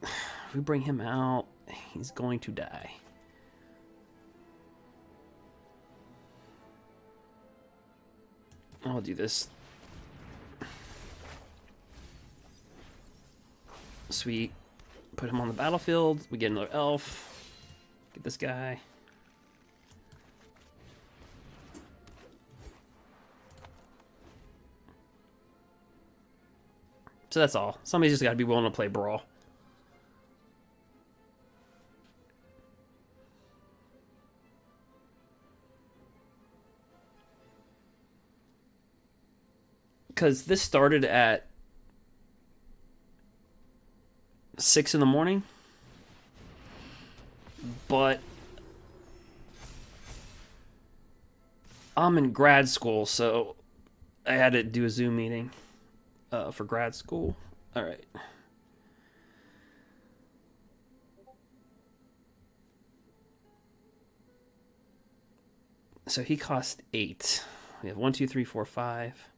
If we bring him out, he's going to die. I'll do this. Sweet. Put him on the battlefield. We get another elf. Get this guy. So that's all. Somebody's just got to be willing to play brawl. Because this started at 6 in the morning, but I'm in grad school, so I had to do a Zoom meeting for grad school. All right. So he cost 8. We have 1, 2, 3, 4, 5,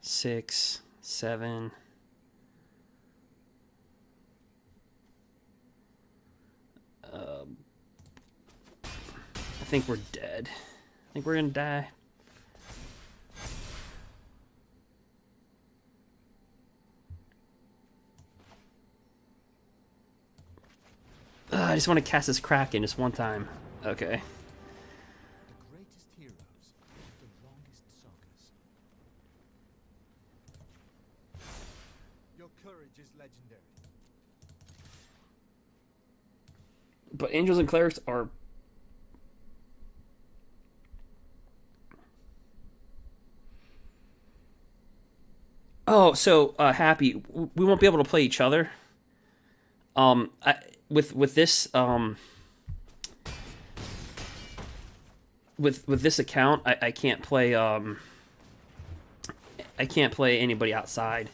6, 7. I think we're dead. I think we're gonna die. I just want to cast this Kraken just one time. Okay. The greatest heroes, the longest sagas. Your courage is legendary. But angels and clerics are... Oh, so Happy, we won't be able to play each other. With this with this account, I can't play I can't play anybody outside.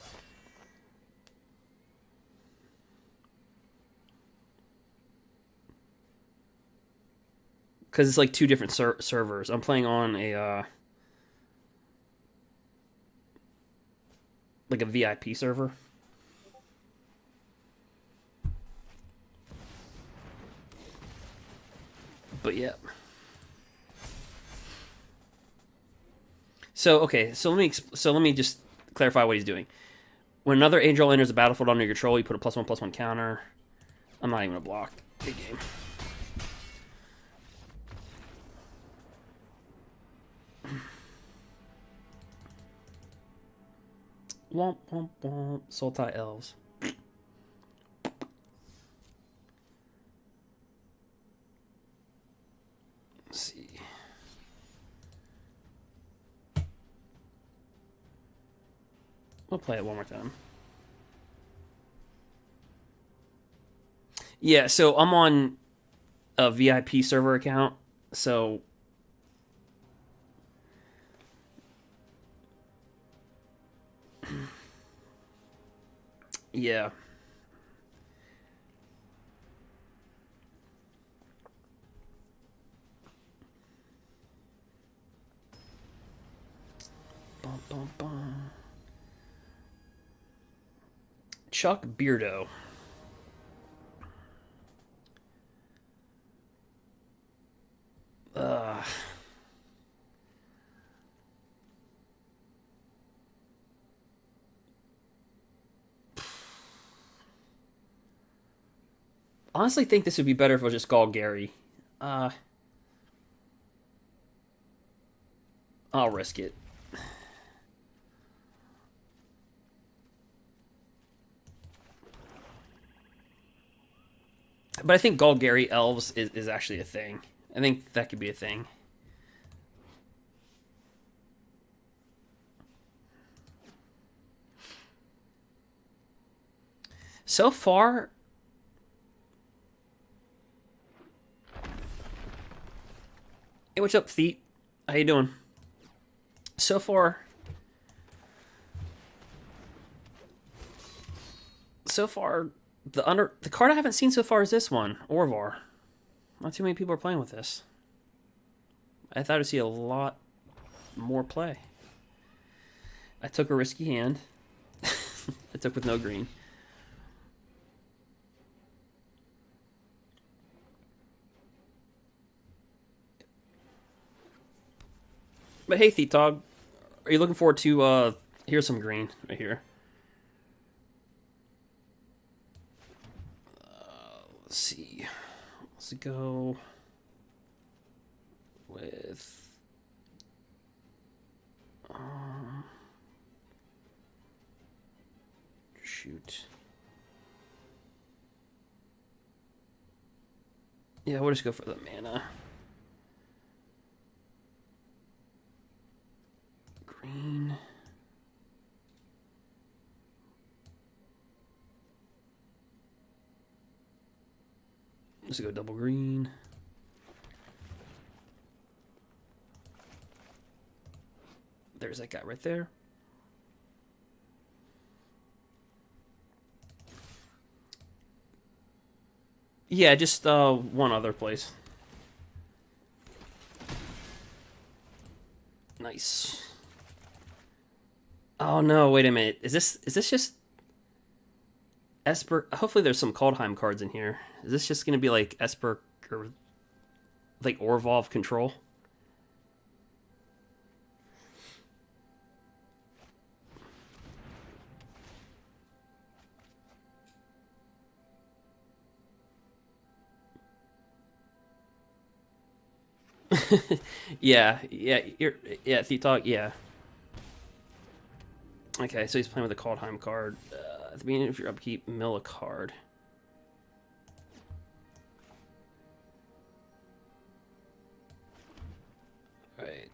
Because it's like 2 different servers. I'm playing on a like a VIP server. But yeah. So okay, so let me just clarify what he's doing. When another angel enters the battlefield under your control, you put a +1/+1 counter. I'm not even gonna block. Good game. Womp womp womp. Sultai Elves. Let's see. We'll play it one more time. Yeah, so I'm on a VIP server account, so yeah. Bum, bum, bum. Chuck Beardo. Uh, honestly think this would be better if I was just called Gary. Uh, I'll risk it. But I think Golgari Elves is actually a thing. I think that could be a thing. So far, hey, what's up, Feet? How you doing? So far, the card I haven't seen so far is this one, Orvar. Not too many people are playing with this. I thought I'd see a lot more play. I took a risky hand. I took with no green. But hey, Thietog, are you looking forward to, here's some green right here. Let's see. Let's go with... shoot. Yeah, we'll just go for the mana. Green. Let's go double green. There's that guy right there. Yeah, just one other place. Nice. Oh no, wait a minute. Is this just Esper? Hopefully there's some Kaldheim cards in here. Is this just gonna be like Esper or like Orval control? Yeah, Thietog, yeah. Okay, so he's playing with a Kaldheim card. At the beginning of your upkeep, mill a card. Alright.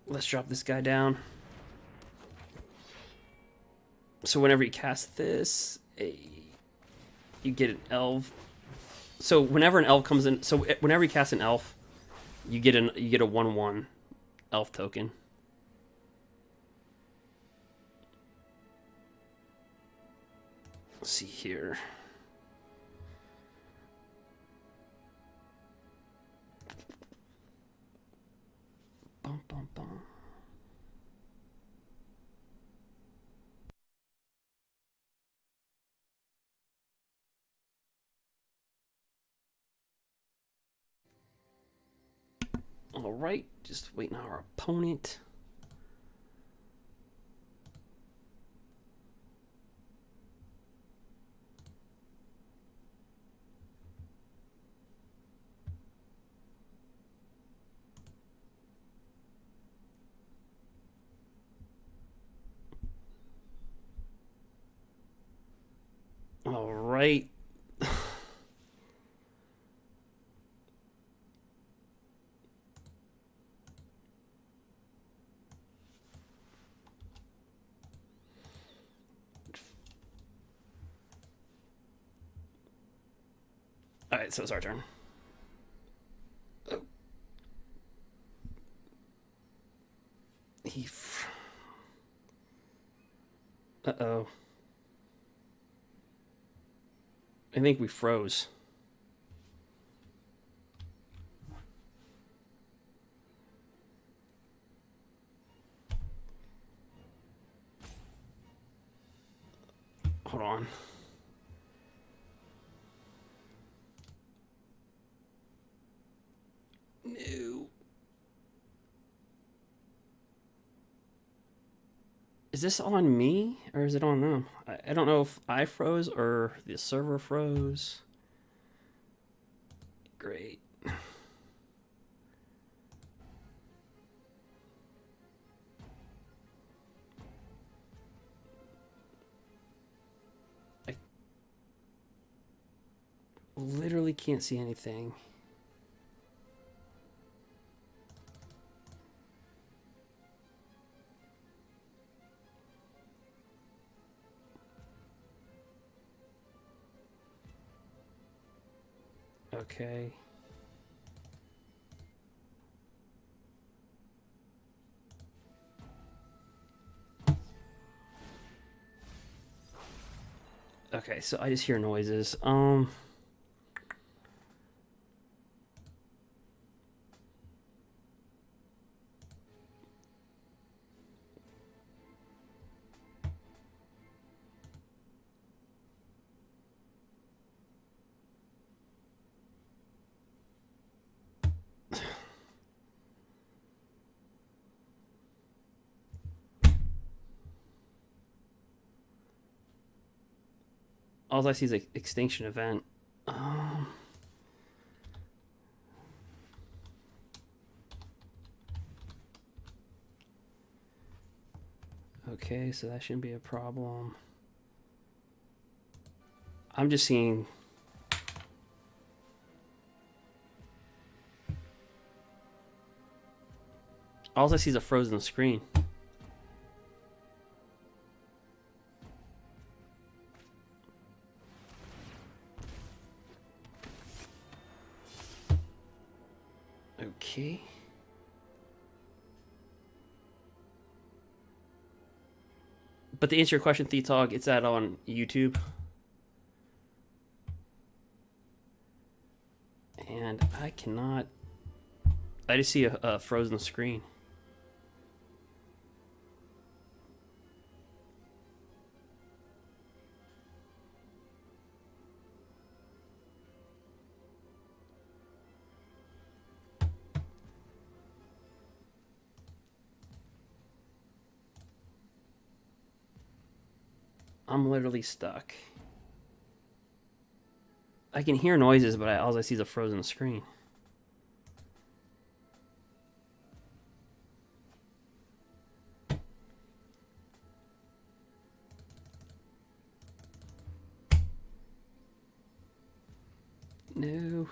Let's drop this guy down. So whenever you cast this, you get an elf. So whenever an elf comes in, so whenever you cast an elf, you get a 1/1 elf token. Let's see here. Bum, bum, bum. All right, just waiting on our opponent. right? Alright, so it's our turn. Oh. Uh-oh. I think we froze. Hold on. No. Is this on me or is it on them? I don't know if I froze or the server froze. Great. I literally can't see anything. Okay. Okay, so I just hear noises. All I see is an extinction event. Okay, so that shouldn't be a problem. I'm just seeing... All I see is a frozen screen. Okay. But to answer your question, Thetog, it's that on YouTube. And I cannot... I just see a frozen screen. I'm literally stuck. I can hear noises, but all I see is a frozen screen. No.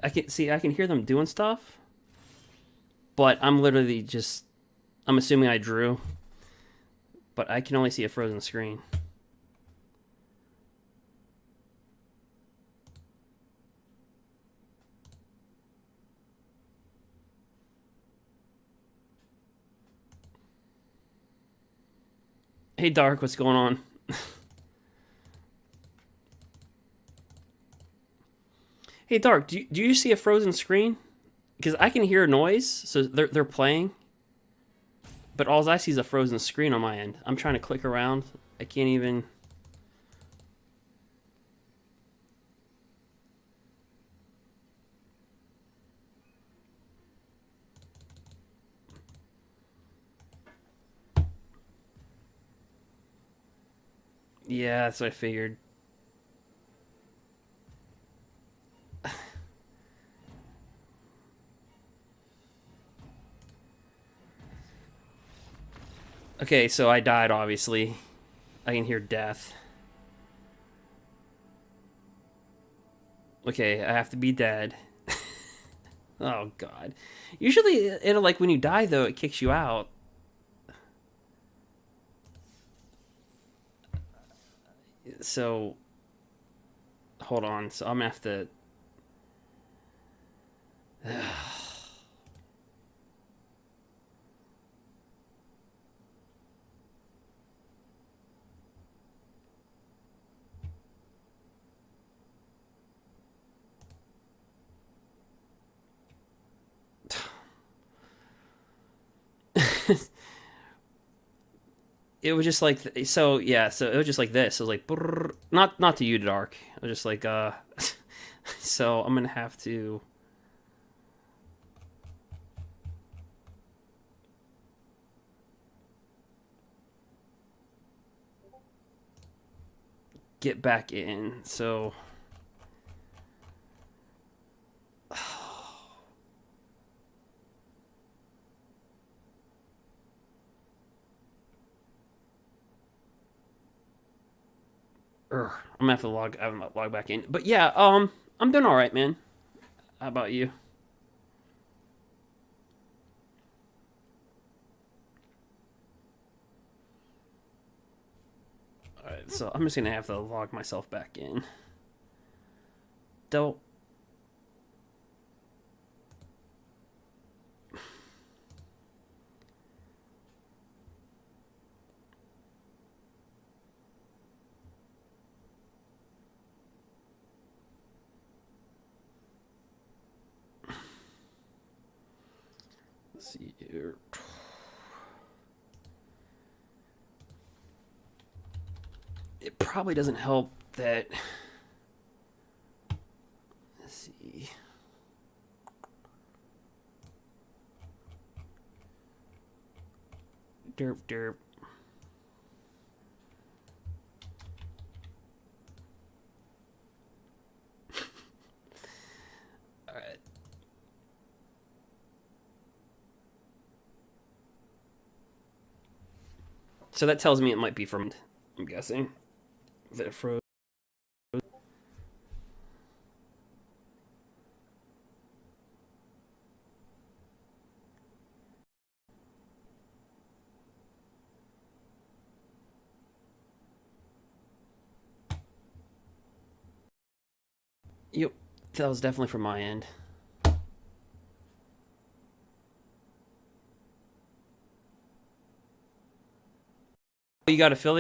I can hear them doing stuff. But I'm literally just... I'm assuming I drew. But I can only see a frozen screen. Hey, Dark, what's going on? Hey, Dark, do you see a frozen screen? Because I can hear a noise, so they're playing. But all I see is a frozen screen on my end. I'm trying to click around. I can't even... Yeah, that's what I figured. Okay, so I died, obviously. I can hear death. Okay, I have to be dead. Oh, God. Usually, it'll, like, when you die, though, it kicks you out. So, hold on. So, I'm gonna have to... It was just like... So, yeah, so it was just like this. It was like... Brrr, not to you, Dark. It was just like, So, I'm gonna have to... get back in. So... I'm gonna have to log back in. But yeah, I'm doing all right, man. How about you? All right, so I'm just gonna have to log myself back in. Don't. Let's see here. It probably doesn't help that. Let's see. Derp derp. All right. So that tells me it might be from. I'm guessing that it froze. Yep, that was definitely from my end. You got affiliate.